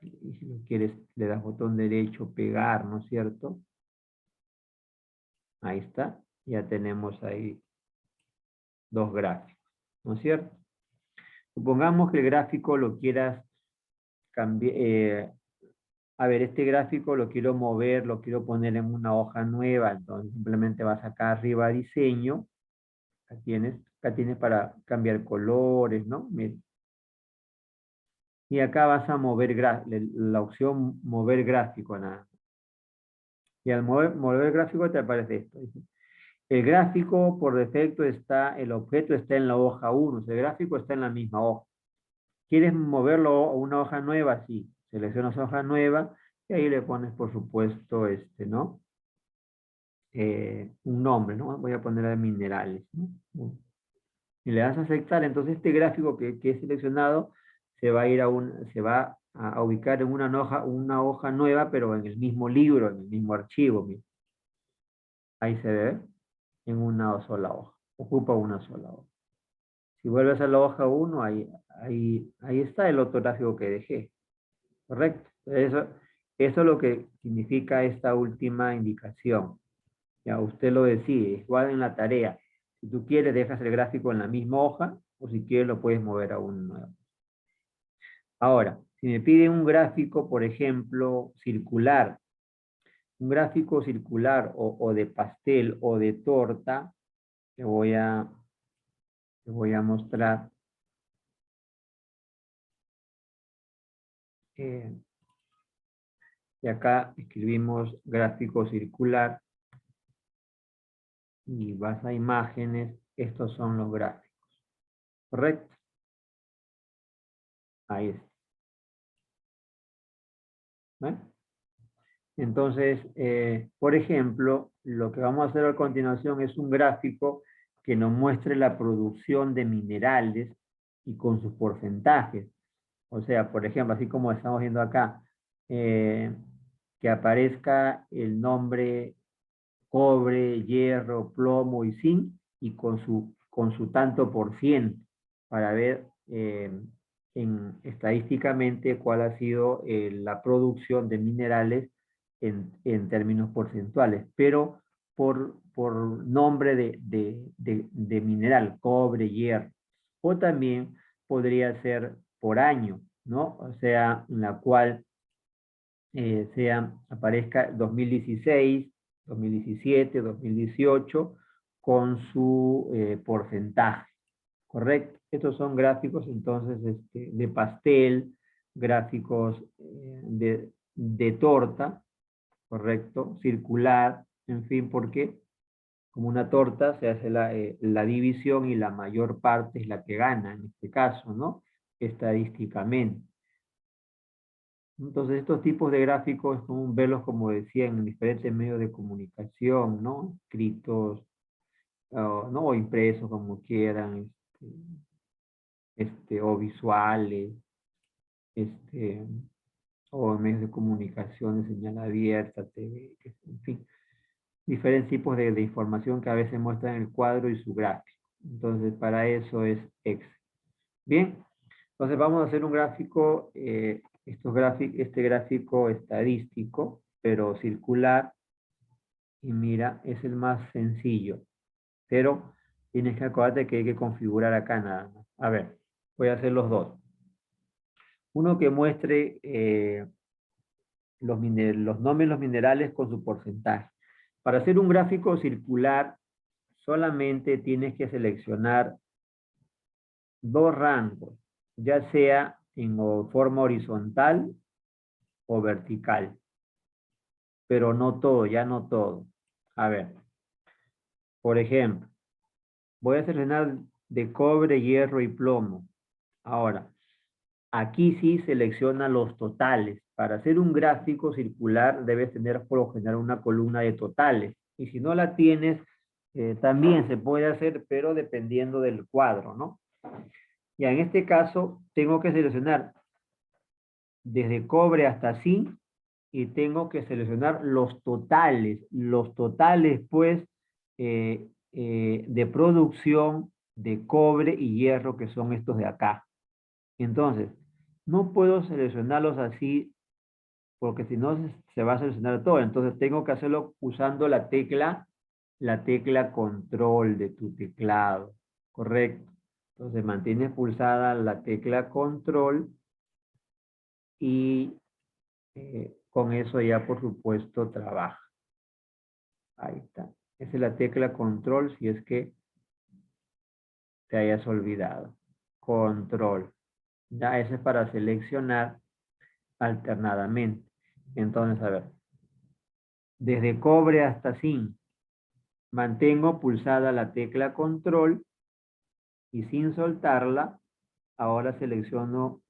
Y si lo quieres, le das botón derecho, pegar, ¿no es cierto? Ahí está. Ya tenemos ahí dos gráficos, ¿no es cierto? Supongamos que el gráfico lo quieras cambiar. A ver, este gráfico lo quiero mover, lo quiero poner en una hoja nueva. Entonces simplemente vas acá arriba a diseño. Acá tienes para cambiar colores, ¿no? Mira. Y acá vas a mover la opción mover gráfico, nada. Y al mover gráfico te aparece esto. El gráfico por defecto el objeto está en la hoja 1, el gráfico está en la misma hoja. ¿Quieres moverlo a una hoja nueva? Sí, seleccionas hoja nueva y ahí le pones, por supuesto, ¿no? Un nombre, ¿no? Voy a poner de minerales, ¿no? Y le das a aceptar, entonces este gráfico que he seleccionado se va a ir se va a ubicar en una hoja nueva, pero en el mismo libro, en el mismo archivo. Mira. Ahí se ve, en una sola hoja. Ocupa una sola hoja. Si vuelves a la hoja 1, ahí está el otro gráfico que dejé. ¿Correcto? Eso es lo que significa esta última indicación. Ya usted lo decide, igual en la tarea. Si tú quieres, dejas el gráfico en la misma hoja, o si quieres, lo puedes mover a un nuevo. Ahora, si me piden un gráfico, por ejemplo, circular, un gráfico circular o de pastel o de torta, te voy a mostrar. Y acá escribimos gráfico circular y vas a imágenes. Estos son los gráficos. ¿Correcto? Ahí está. ¿Ven? Entonces, por ejemplo, lo que vamos a hacer a continuación es un gráfico que nos muestre la producción de minerales y con sus porcentajes. O sea, por ejemplo, así como estamos viendo acá, que aparezca el nombre cobre, hierro, plomo y zinc y con su tanto por ciento para ver estadísticamente cuál ha sido la producción de minerales en términos porcentuales, pero por nombre de mineral, cobre, hierro. O también podría ser por año, ¿no? O sea, en la cual aparezca 2016, 2017, 2018 con su porcentaje, ¿correcto? Estos son gráficos entonces de pastel, gráficos de torta, ¿correcto? Circular, en fin, porque como una torta se hace la división y la mayor parte es la que gana, en este caso, ¿no? Estadísticamente. Entonces, estos tipos de gráficos es común verlos, como decía, en diferentes medios de comunicación, ¿no? Escritos, ¿no? O impresos como quieran, o visuales, este, o en medios de comunicación de señal abierta, TV, en fin, diferentes tipos de información que a veces muestran el cuadro y su gráfico. Entonces, para eso es Excel. Bien, entonces vamos a hacer un gráfico, este gráfico estadístico, pero circular, y mira, es el más sencillo, pero tienes que acordarte que hay que configurar acá nada más. A ver, voy a hacer los dos. Uno que muestre los nombres de los minerales con su porcentaje. Para hacer un gráfico circular, solamente tienes que seleccionar dos rangos, ya sea en forma horizontal o vertical, pero no todo, ya no todo. A ver, por ejemplo, voy a seleccionar de cobre, hierro y plomo. Ahora, aquí sí selecciona los totales. Para hacer un gráfico circular debes tener por lo general una columna de totales. Y si no la tienes, también se puede hacer, pero dependiendo del cuadro, ¿no? Ya en este caso tengo que seleccionar desde cobre hasta zinc y tengo que seleccionar los totales. Los totales, pues, de producción de cobre y hierro, que son estos de acá. Entonces, no puedo seleccionarlos así porque si no se va a seleccionar todo. Entonces tengo que hacerlo usando la tecla control de tu teclado. Correcto. Entonces mantienes pulsada la tecla control y con eso ya por supuesto trabaja. Ahí está. Esa es la tecla control si es que te hayas olvidado. Control. Ya ese es para seleccionar alternadamente. Entonces, a ver. Desde cobre hasta zinc. Mantengo pulsada la tecla control y sin soltarla, ahora selecciono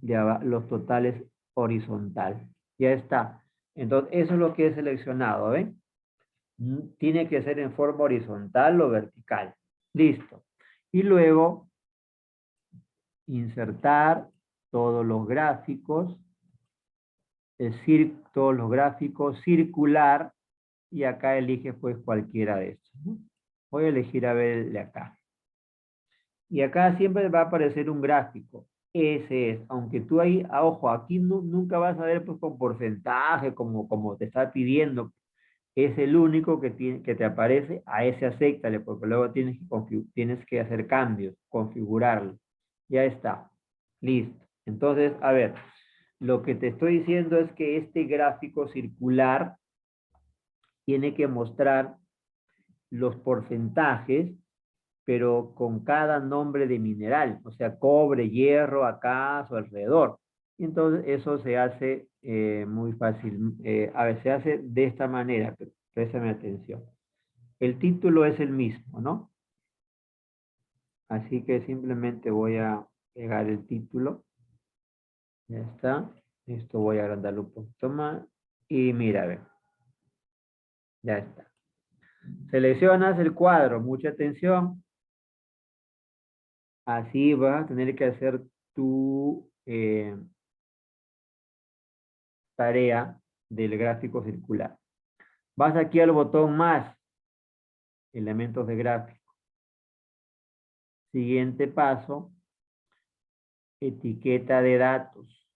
los totales horizontal. Ya está. Entonces, eso es lo que he seleccionado, ¿ven? Tiene que ser en forma horizontal o vertical. Listo. Y luego, insertar todos los gráficos, todos los gráficos, circular, y acá elige pues cualquiera de estos, ¿no? Voy a elegir a ver el de acá. Y acá siempre va a aparecer un gráfico. Ese es, aunque tú ahí, ojo, aquí nunca vas a ver pues con porcentaje, como te está pidiendo. Es el único que te aparece, a ese acéptale, porque luego tienes que hacer cambios, configurarlo. Ya está, listo. Entonces, a ver, lo que te estoy diciendo es que este gráfico circular tiene que mostrar los porcentajes pero con cada nombre de mineral, o sea, cobre, hierro, acá, a su alrededor. Y entonces eso se hace muy fácil. A ver, se hace de esta manera, pero préstame atención. El título es el mismo, ¿no? Así que simplemente voy a pegar el título. Ya está. Esto voy a agrandarlo un poquito más. Y mira, a ver. Ya está. Seleccionas el cuadro, mucha atención. Así vas a tener que hacer tu tarea del gráfico circular. Vas aquí al botón más, elementos de gráfico. Siguiente paso, etiqueta de datos.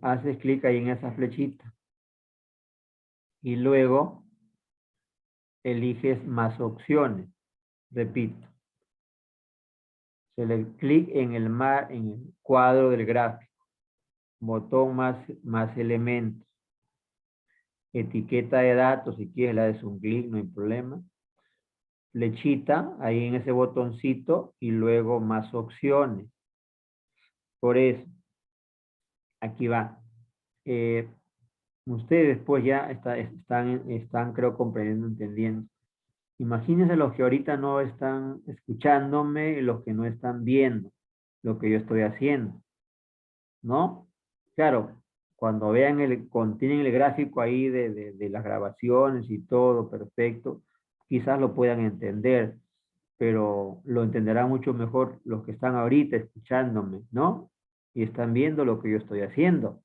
Haces clic ahí en esa flechita. Y luego eliges más opciones. Repito. Clic en en el cuadro del gráfico. Botón más elementos. Etiqueta de datos, si quieres le das un clic, no hay problema. Flechita, ahí en ese botoncito, y luego más opciones. Por eso, aquí va. Ustedes pues ya están creo comprendiendo, entendiendo. Imagínense los que ahorita no están escuchándome y los que no están viendo lo que yo estoy haciendo, ¿no? Claro, cuando vean tienen el gráfico ahí de las grabaciones y todo perfecto, quizás lo puedan entender, pero lo entenderán mucho mejor los que están ahorita escuchándome, ¿no? Y están viendo lo que yo estoy haciendo.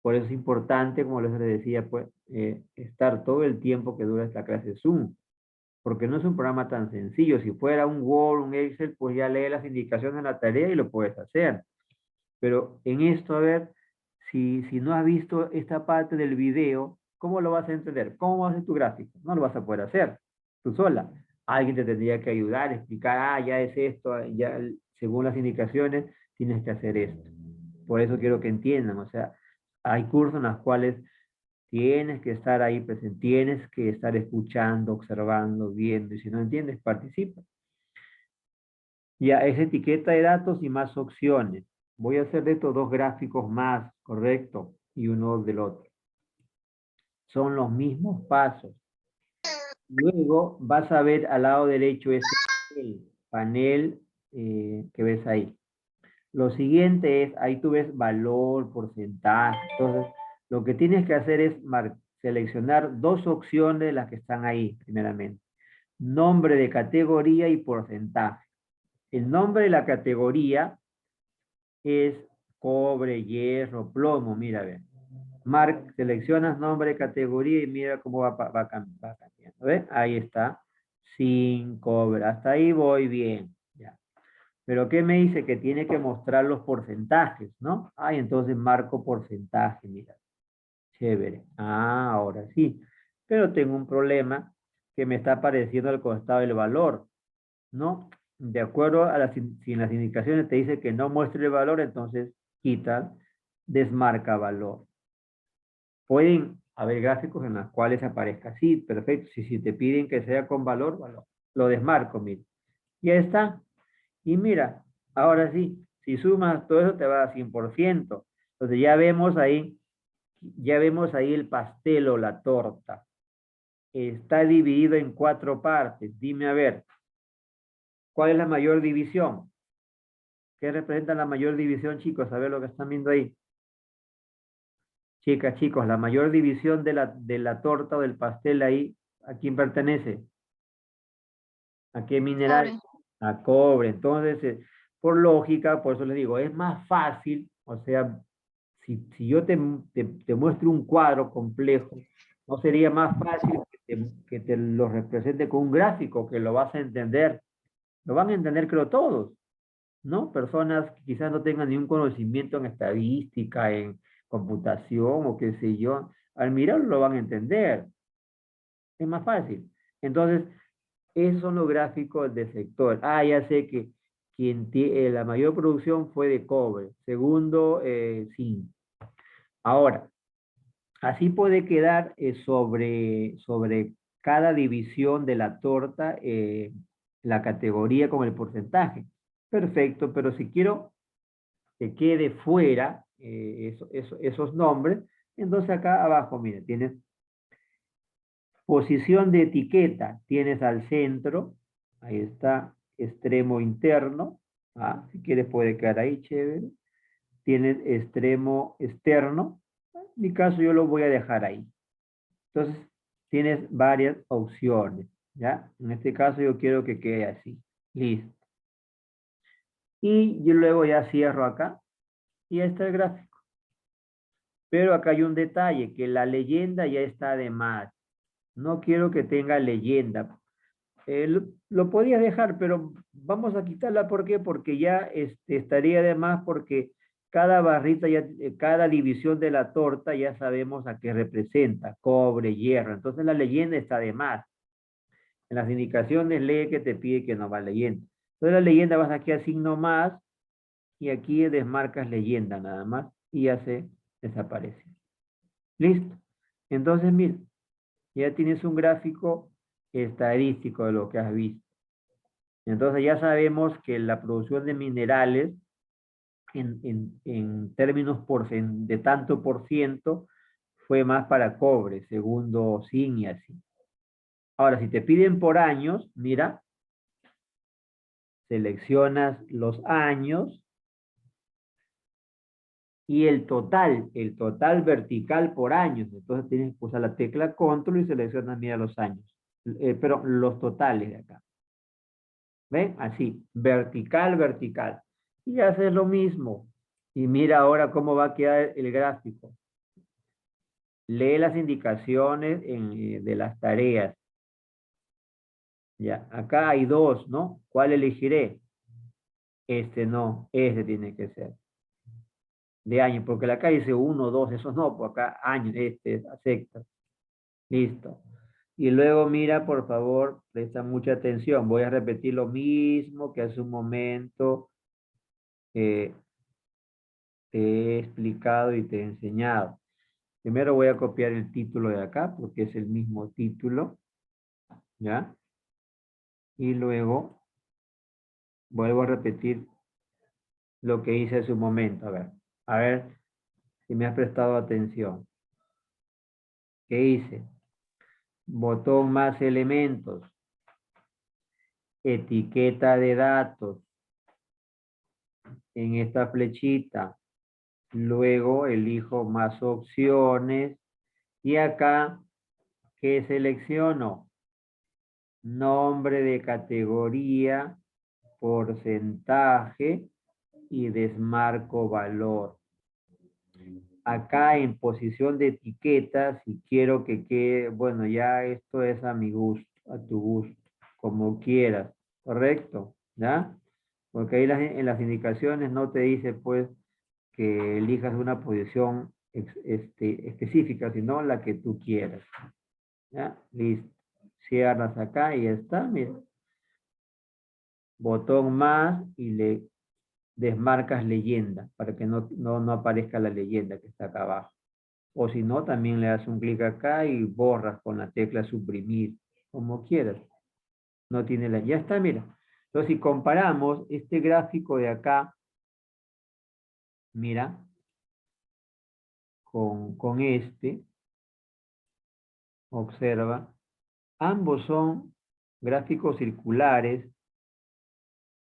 Por eso es importante, como les decía, pues, estar todo el tiempo que dura esta clase Zoom, porque no es un programa tan sencillo. Si fuera un Word, un Excel, pues ya lee las indicaciones de la tarea y lo puedes hacer. Pero en esto, a ver, si no has visto esta parte del video, ¿cómo lo vas a entender? ¿Cómo vas a hacer tu gráfico? No lo vas a poder hacer tú sola. Alguien te tendría que ayudar, explicar, ya es esto, ya según las indicaciones tienes que hacer esto. Por eso quiero que entiendan, o sea, hay cursos en los cuales tienes que estar ahí presente, tienes que estar escuchando, observando, viendo, y si no entiendes, participa. Ya, es etiqueta de datos y más opciones. Voy a hacer de estos dos gráficos más, correcto, y uno del otro. Son los mismos pasos. Luego vas a ver al lado derecho ese panel que ves ahí. Lo siguiente es, ahí tú ves valor, porcentaje. Entonces, lo que tienes que hacer es seleccionar dos opciones de las que están ahí, primeramente. Nombre de categoría y porcentaje. El nombre de la categoría es cobre, hierro, plomo, mira, ve. Seleccionas nombre, categoría y mira cómo va cambiando. ¿Ves? Ahí está. Sin cobre. Hasta ahí voy bien. Ya. Pero ¿qué me dice? Que tiene que mostrar los porcentajes, ¿no? Entonces marco porcentaje, mira. Chévere. Ahora sí. Pero tengo un problema que me está apareciendo al costado del valor, ¿no? De acuerdo a si en las indicaciones te dice que no muestre el valor, entonces quita, desmarca valor. Pueden haber gráficos en los cuales aparezca así, perfecto. Si te piden que sea con valor, valor. Lo desmarco, mira. Ya está. Y mira, ahora sí, si sumas todo eso te va a 100%. Entonces ya vemos ahí el pastel o la torta. Está dividido en 4 partes. Dime a ver, ¿cuál es la mayor división? ¿Qué representa la mayor división, chicos? A ver lo que están viendo ahí. Chicas, chicos, la mayor división de la torta o del pastel ahí, ¿a quién pertenece? ¿A qué mineral? Cobre. A cobre. Entonces, por lógica, por eso les digo, es más fácil, o sea, si yo te muestro un cuadro complejo, ¿no sería más fácil que te lo represente con un gráfico, que lo vas a entender? Lo van a entender, creo, todos, ¿no? Personas que quizás no tengan ningún conocimiento en estadística, en computación o qué sé yo, al mirarlo lo van a entender. Es más fácil. Entonces, esos son los gráficos del sector. Ya sé que la mayor producción fue de cobre. Segundo, zinc. Ahora, así puede quedar sobre cada división de la torta la categoría con el porcentaje. Perfecto, pero si quiero que quede fuera esos nombres, entonces acá abajo, mire, tienes posición de etiqueta, tienes al centro, ahí está, extremo interno, si quieres puede quedar ahí, chévere. Tienes extremo externo, en mi caso yo lo voy a dejar ahí. Entonces, tienes varias opciones, ¿ya? En este caso yo quiero que quede así, listo. Y yo luego ya cierro acá y ya está el gráfico. Pero acá hay un detalle, que la leyenda ya está de más. No quiero que tenga leyenda. Lo podía dejar, pero vamos a quitarla. ¿Por qué? Porque ya estaría de más, porque cada barrita, cada división de la torta ya sabemos a qué representa, cobre, hierro. Entonces la leyenda está de más. En las indicaciones lee que te pide que no va leyenda. Entonces la leyenda vas aquí a signo más y aquí desmarcas leyenda nada más y ya se desaparece. Listo. Entonces, mira, ya tienes un gráfico estadístico de lo que has visto. Entonces ya sabemos que la producción de minerales en términos de tanto por ciento fue más para cobre, segundo zinc y así. Ahora, si te piden por años, mira, seleccionas los años Y el total vertical por años. Entonces tienes que usar la tecla control y seleccionas, mira los años. Pero los totales de acá. ¿Ven? Así, vertical, vertical. Y haces lo mismo. Y mira ahora cómo va a quedar el gráfico. Lee las indicaciones de las tareas. Ya, acá hay dos, ¿no? ¿Cuál elegiré? Este no, este tiene que ser. De año, porque acá dice 1, 2, esos no, por acá año, este, acepta. Listo. Y luego mira, por favor, presta mucha atención. Voy a repetir lo mismo que hace un momento te he explicado y te he enseñado. Primero voy a copiar el título de acá, porque es el mismo título, ¿ya? Y luego vuelvo a repetir lo que hice hace un momento. A ver si me has prestado atención. ¿Qué hice? Botón más elementos. Etiqueta de datos. En esta flechita. Luego elijo más opciones. Y acá, ¿qué selecciono? Nombre de categoría, porcentaje y desmarco valor. Acá en posición de etiqueta, si quiero que quede, bueno, ya esto es a mi gusto, a tu gusto, como quieras, ¿correcto? ¿Ya? Porque ahí en las indicaciones no te dice, pues, que elijas una posición específica, sino la que tú quieras. ¿Ya? Listo. Cierras acá y ya está, mira. Botón más y le desmarcas leyenda para que no aparezca la leyenda que está acá abajo. O si no, también le das un clic acá y borras con la tecla suprimir, como quieras. No tiene la... Ya está, mira. Entonces, si comparamos este gráfico de acá, mira, con este, observa, ambos son gráficos circulares.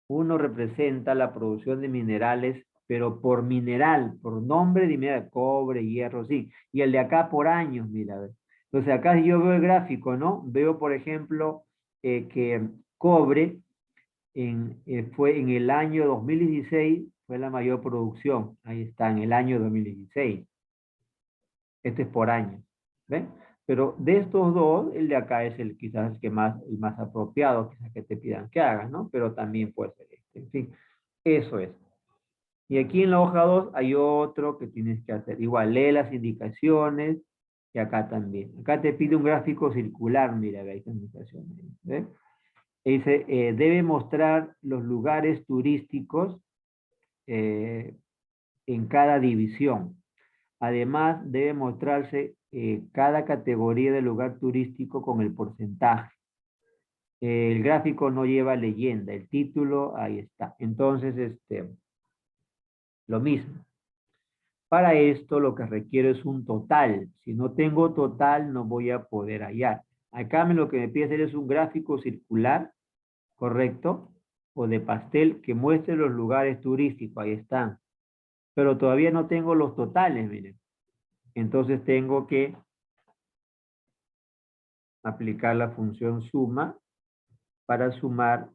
Uno representa la producción de minerales, pero por mineral, por nombre de mineral, cobre, hierro, sí. Y el de acá por años, mira. A ver. Entonces acá yo veo el gráfico, ¿no? Veo, por ejemplo, que cobre fue en el año 2016, fue la mayor producción. Ahí está, en el año 2016. Este es por año. ¿Ven? Pero de estos dos, el de acá es quizás el más apropiado, quizás que te pidan que hagas, ¿no? Pero también puede ser este. En fin, eso es. Y aquí en la hoja 2 hay otro que tienes que hacer. Igual, lee las indicaciones y acá también. Acá te pide un gráfico circular, mira, ve, ahí está indicaciones. ¿Ves? Dice, debe mostrar los lugares turísticos en cada división. Además, debe mostrarse cada categoría de lugar turístico con el porcentaje. El gráfico no lleva leyenda, el título, ahí está. Entonces, lo mismo. Para esto lo que requiero es un total. Si no tengo total, no voy a poder hallar. Acá lo que me pide hacer es un gráfico circular, ¿correcto? O de pastel que muestre los lugares turísticos, ahí están. Pero todavía no tengo los totales, miren. Entonces tengo que aplicar la función suma para sumar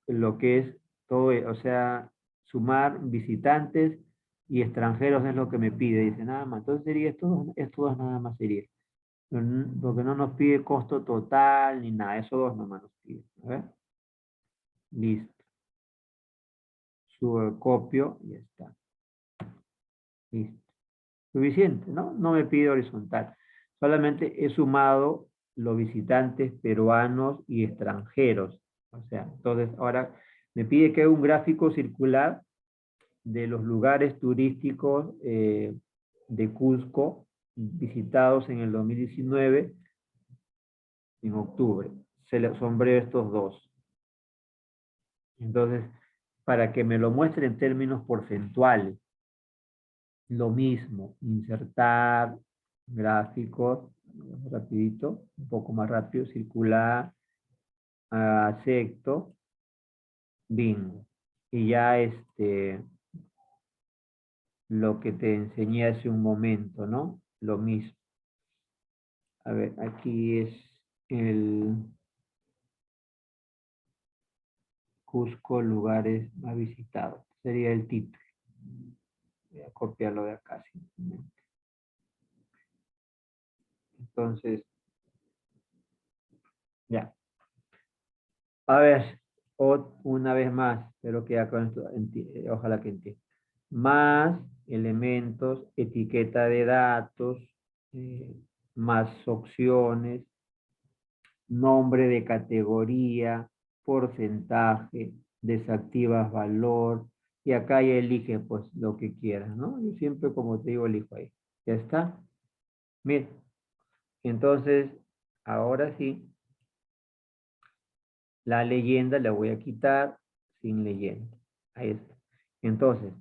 lo que es todo, o sea, sumar visitantes y extranjeros es lo que me pide, dice nada más. Entonces sería estos dos nada más sería. Porque no nos pide costo total ni nada, esos dos nomás nos pide. A ver. Listo. Copio y ya está. Listo. Suficiente, ¿no? No me pide horizontal. Solamente he sumado los visitantes peruanos y extranjeros. O sea, entonces ahora me pide que haga un gráfico circular de los lugares turísticos de Cusco visitados en el 2019, en octubre. Se le sombré estos dos. Entonces, para que me lo muestre en términos porcentuales, lo mismo, insertar gráficos, rapidito, un poco más rápido, circular, acepto, bingo. Y ya lo que te enseñé hace un momento, ¿no? Lo mismo. A ver, aquí es el Cusco, lugares más visitados. Sería el título. Voy a copiarlo de acá simplemente. Entonces, ya. A ver, una vez más, espero que ya con esto, ojalá que entiendan. Más elementos, etiqueta de datos, eh, más opciones, nombre de categoría, porcentaje, desactivas valor, y acá ya elige pues lo que quieras, ¿no? Yo siempre, como te digo, elijo ahí. ¿Ya está? Mira, entonces, ahora sí, la leyenda la voy a quitar sin leyenda. Ahí está. Entonces,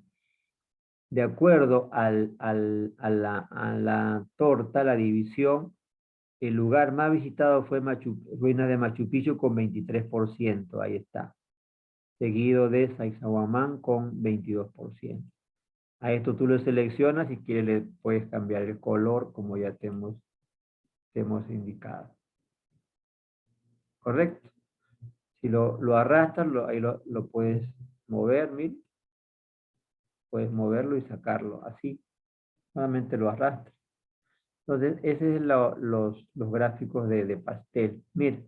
de acuerdo a la torta, la división, el lugar más visitado fue Ruinas de Machu Picchu con 23%. Ahí está. Seguido de Sacsayhuamán con 22%. A esto tú lo seleccionas y quieres le puedes cambiar el color como ya te hemos indicado. ¿Correcto? Si lo arrastras, ahí lo puedes mover, mira. Puedes moverlo y sacarlo así. Solamente lo arrastras. Entonces, ese es los gráficos de pastel. Mira.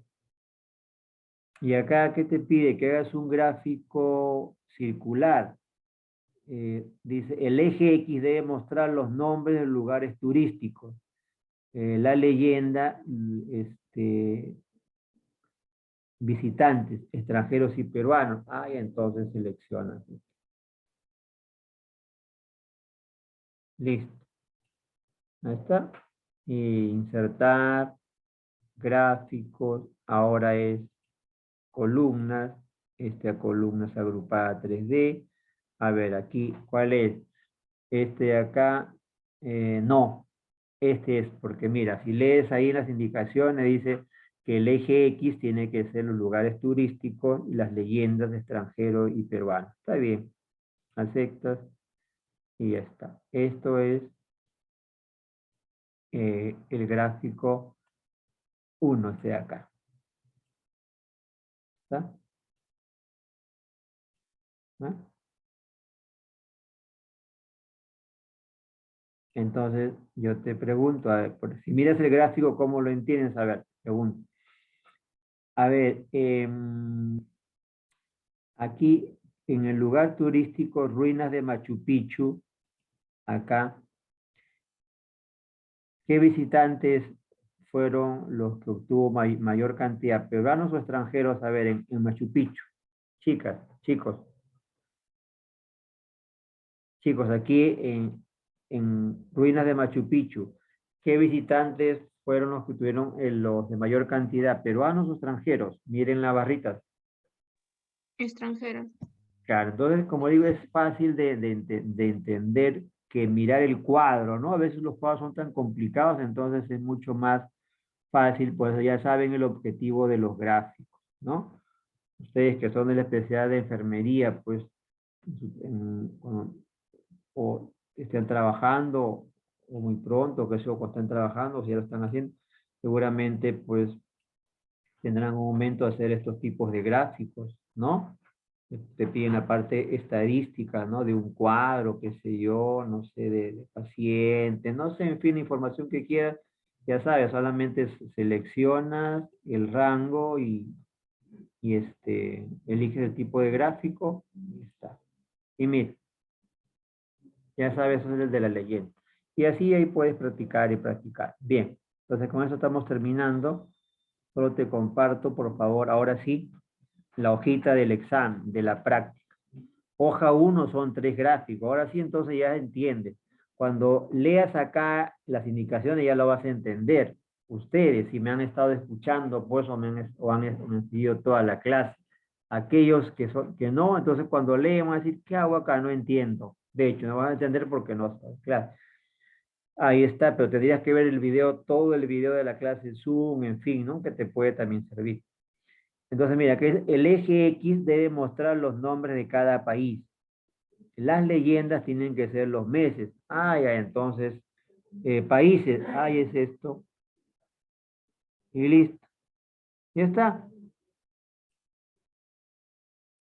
Y acá, ¿qué te pide? Que hagas un gráfico circular. Dice, el eje X debe mostrar los nombres de lugares turísticos. La leyenda, visitantes, extranjeros y peruanos. Ah, y entonces seleccionas. Listo. Ahí está. Insertar gráficos. Ahora es columnas. Esta columna es agrupada 3D. A ver, aquí, ¿cuál es? Este de acá, no. Este es porque, mira, si lees ahí las indicaciones, dice que el eje X tiene que ser los lugares turísticos y las leyendas de extranjero y peruano. Está bien. Aceptas y ya está. Esto es el gráfico 1, de acá. ¿Está? ¿No? Entonces, yo te pregunto, a ver, si miras el gráfico, ¿cómo lo entiendes? A ver, pregunto. A ver, aquí en el lugar turístico Ruinas de Machu Picchu, acá, ¿qué visitantes fueron los que obtuvo mayor cantidad? ¿Peruanos o extranjeros? A ver, en Machu Picchu. Chicas, chicos, aquí en Ruinas de Machu Picchu, ¿qué visitantes fueron los que tuvieron los de mayor cantidad? ¿Peruanos o extranjeros? Miren las barritas. Extranjeros. Claro, entonces, como digo, es fácil de entender que mirar el cuadro, ¿no? A veces los cuadros son tan complicados, entonces es mucho más fácil, pues ya saben el objetivo de los gráficos, ¿no? Ustedes que son de la especialidad de enfermería, pues, o estén trabajando, o muy pronto, que sea, o estén trabajando, o si ya lo están haciendo, seguramente, pues, tendrán un momento de hacer estos tipos de gráficos, ¿no? Te piden la parte estadística, ¿no? De un cuadro, qué sé yo, no sé, de paciente, no sé, en fin, la información que quieras, ya sabes, solamente seleccionas el rango y eliges el tipo de gráfico y está. Y mira, ya sabes, eso es el de la leyenda. Y así ahí puedes practicar y practicar. Bien, entonces con eso estamos terminando. Solo te comparto, por favor, ahora sí, la hojita del examen, de la práctica. Hoja 1 son 3 gráficos. Ahora sí, entonces ya entiendes. Cuando leas acá las indicaciones ya lo vas a entender. Ustedes, si me han estado escuchando, pues, o han seguido toda la clase. Aquellos que no, entonces cuando leen van a decir, ¿qué hago acá? No entiendo. De hecho, no van a entender porque no está en clase. Ahí está, pero tendrías que ver el video, todo el video de la clase Zoom, en fin, ¿no? Que te puede también servir. Entonces, mira, que el eje X debe mostrar los nombres de cada país. Las leyendas tienen que ser los meses. Ah, ya, entonces, países. Ahí es esto. Y listo. Ya está.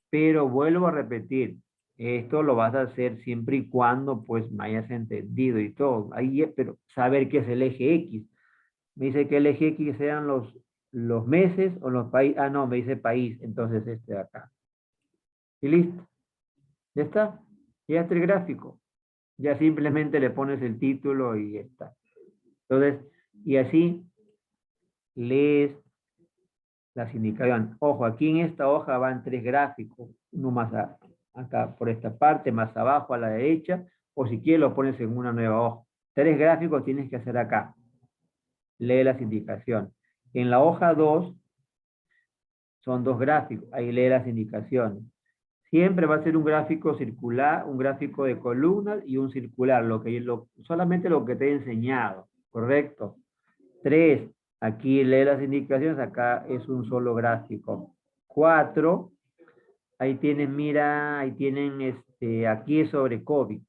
Pero vuelvo a repetir, esto lo vas a hacer siempre y cuando pues me hayas entendido y todo. Ahí, pero saber qué es el eje X. Me dice que el eje X sean los meses o los países. Ah, no, me dice país. Entonces este de acá. Y listo. Ya está. Ya está el gráfico. Ya simplemente le pones el título y ya está. Entonces, y así lees las indicaciones. Ojo, aquí en esta hoja van 3 gráficos, uno más acá por esta parte, más abajo a la derecha, o si quieres lo pones en una nueva hoja. 3 gráficos tienes que hacer acá. Lee las indicaciones. En la hoja 2 son 2 gráficos, ahí lee las indicaciones. Siempre va a ser un gráfico circular, un gráfico de columnas y un circular, solamente lo que te he enseñado, ¿correcto? 3, aquí lee las indicaciones, acá es un solo gráfico. 4, ahí tienen, mira, ahí tienen, aquí es sobre COVID.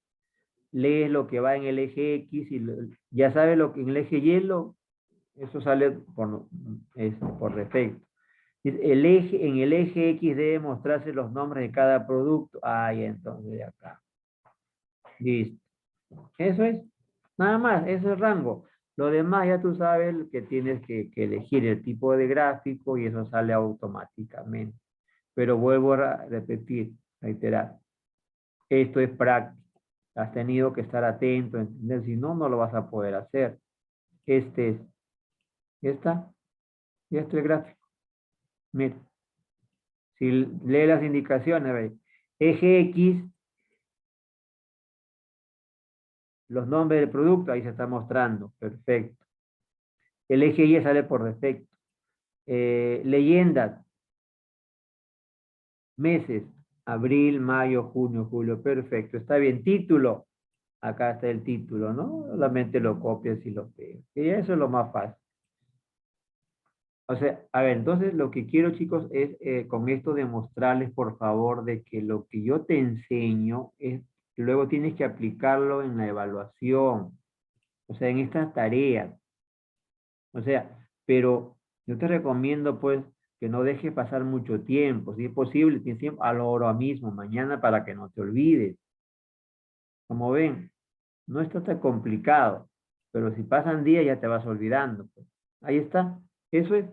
Lees lo que va en el eje X y ya sabes lo que en el eje Y, eso sale por defecto. En el eje X debe mostrarse los nombres de cada producto. Ahí entonces de acá. Listo. Eso es. Nada más, eso es rango. Lo demás ya tú sabes que tienes que elegir el tipo de gráfico y eso sale automáticamente. Pero vuelvo a repetir, reiterar. Esto es práctico. Has tenido que estar atento, entender. Si no, no lo vas a poder hacer. Este es. Ya está. Ya está el gráfico. Mira. Si lee las indicaciones, a ver. Eje X, los nombres del producto, ahí se está mostrando. Perfecto. El eje Y sale por defecto. Leyendas, meses, abril, mayo, junio, julio. Perfecto. Está bien. Título. Acá está el título, ¿no? Solamente lo copias y lo pegas. Y eso es lo más fácil. O sea, a ver, entonces lo que quiero, chicos, es con esto demostrarles, por favor, de que lo que yo te enseño es, luego tienes que aplicarlo en la evaluación, o sea, en estas tareas. O sea, pero yo te recomiendo, pues, que no dejes pasar mucho tiempo. Si es posible, tienes tiempo, ahora mismo, mañana, para que no te olvides. Como ven, no está tan complicado, pero si pasan días ya te vas olvidando, pues. Ahí está, eso es.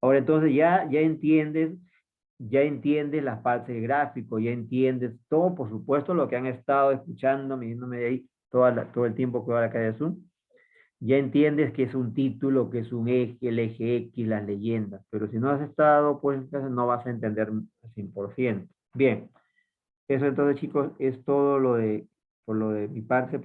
Ahora entonces ya entiendes las partes del gráfico, ya entiendes todo, por supuesto, lo que han estado escuchando, viéndome de ahí todo el tiempo que va a caer de Zoom. Ya entiendes que es un título, que es un eje, el eje X, las leyendas, pero si no has estado, pues entonces no vas a entender al 100%. Bien, eso entonces, chicos, es todo por lo de mi parte.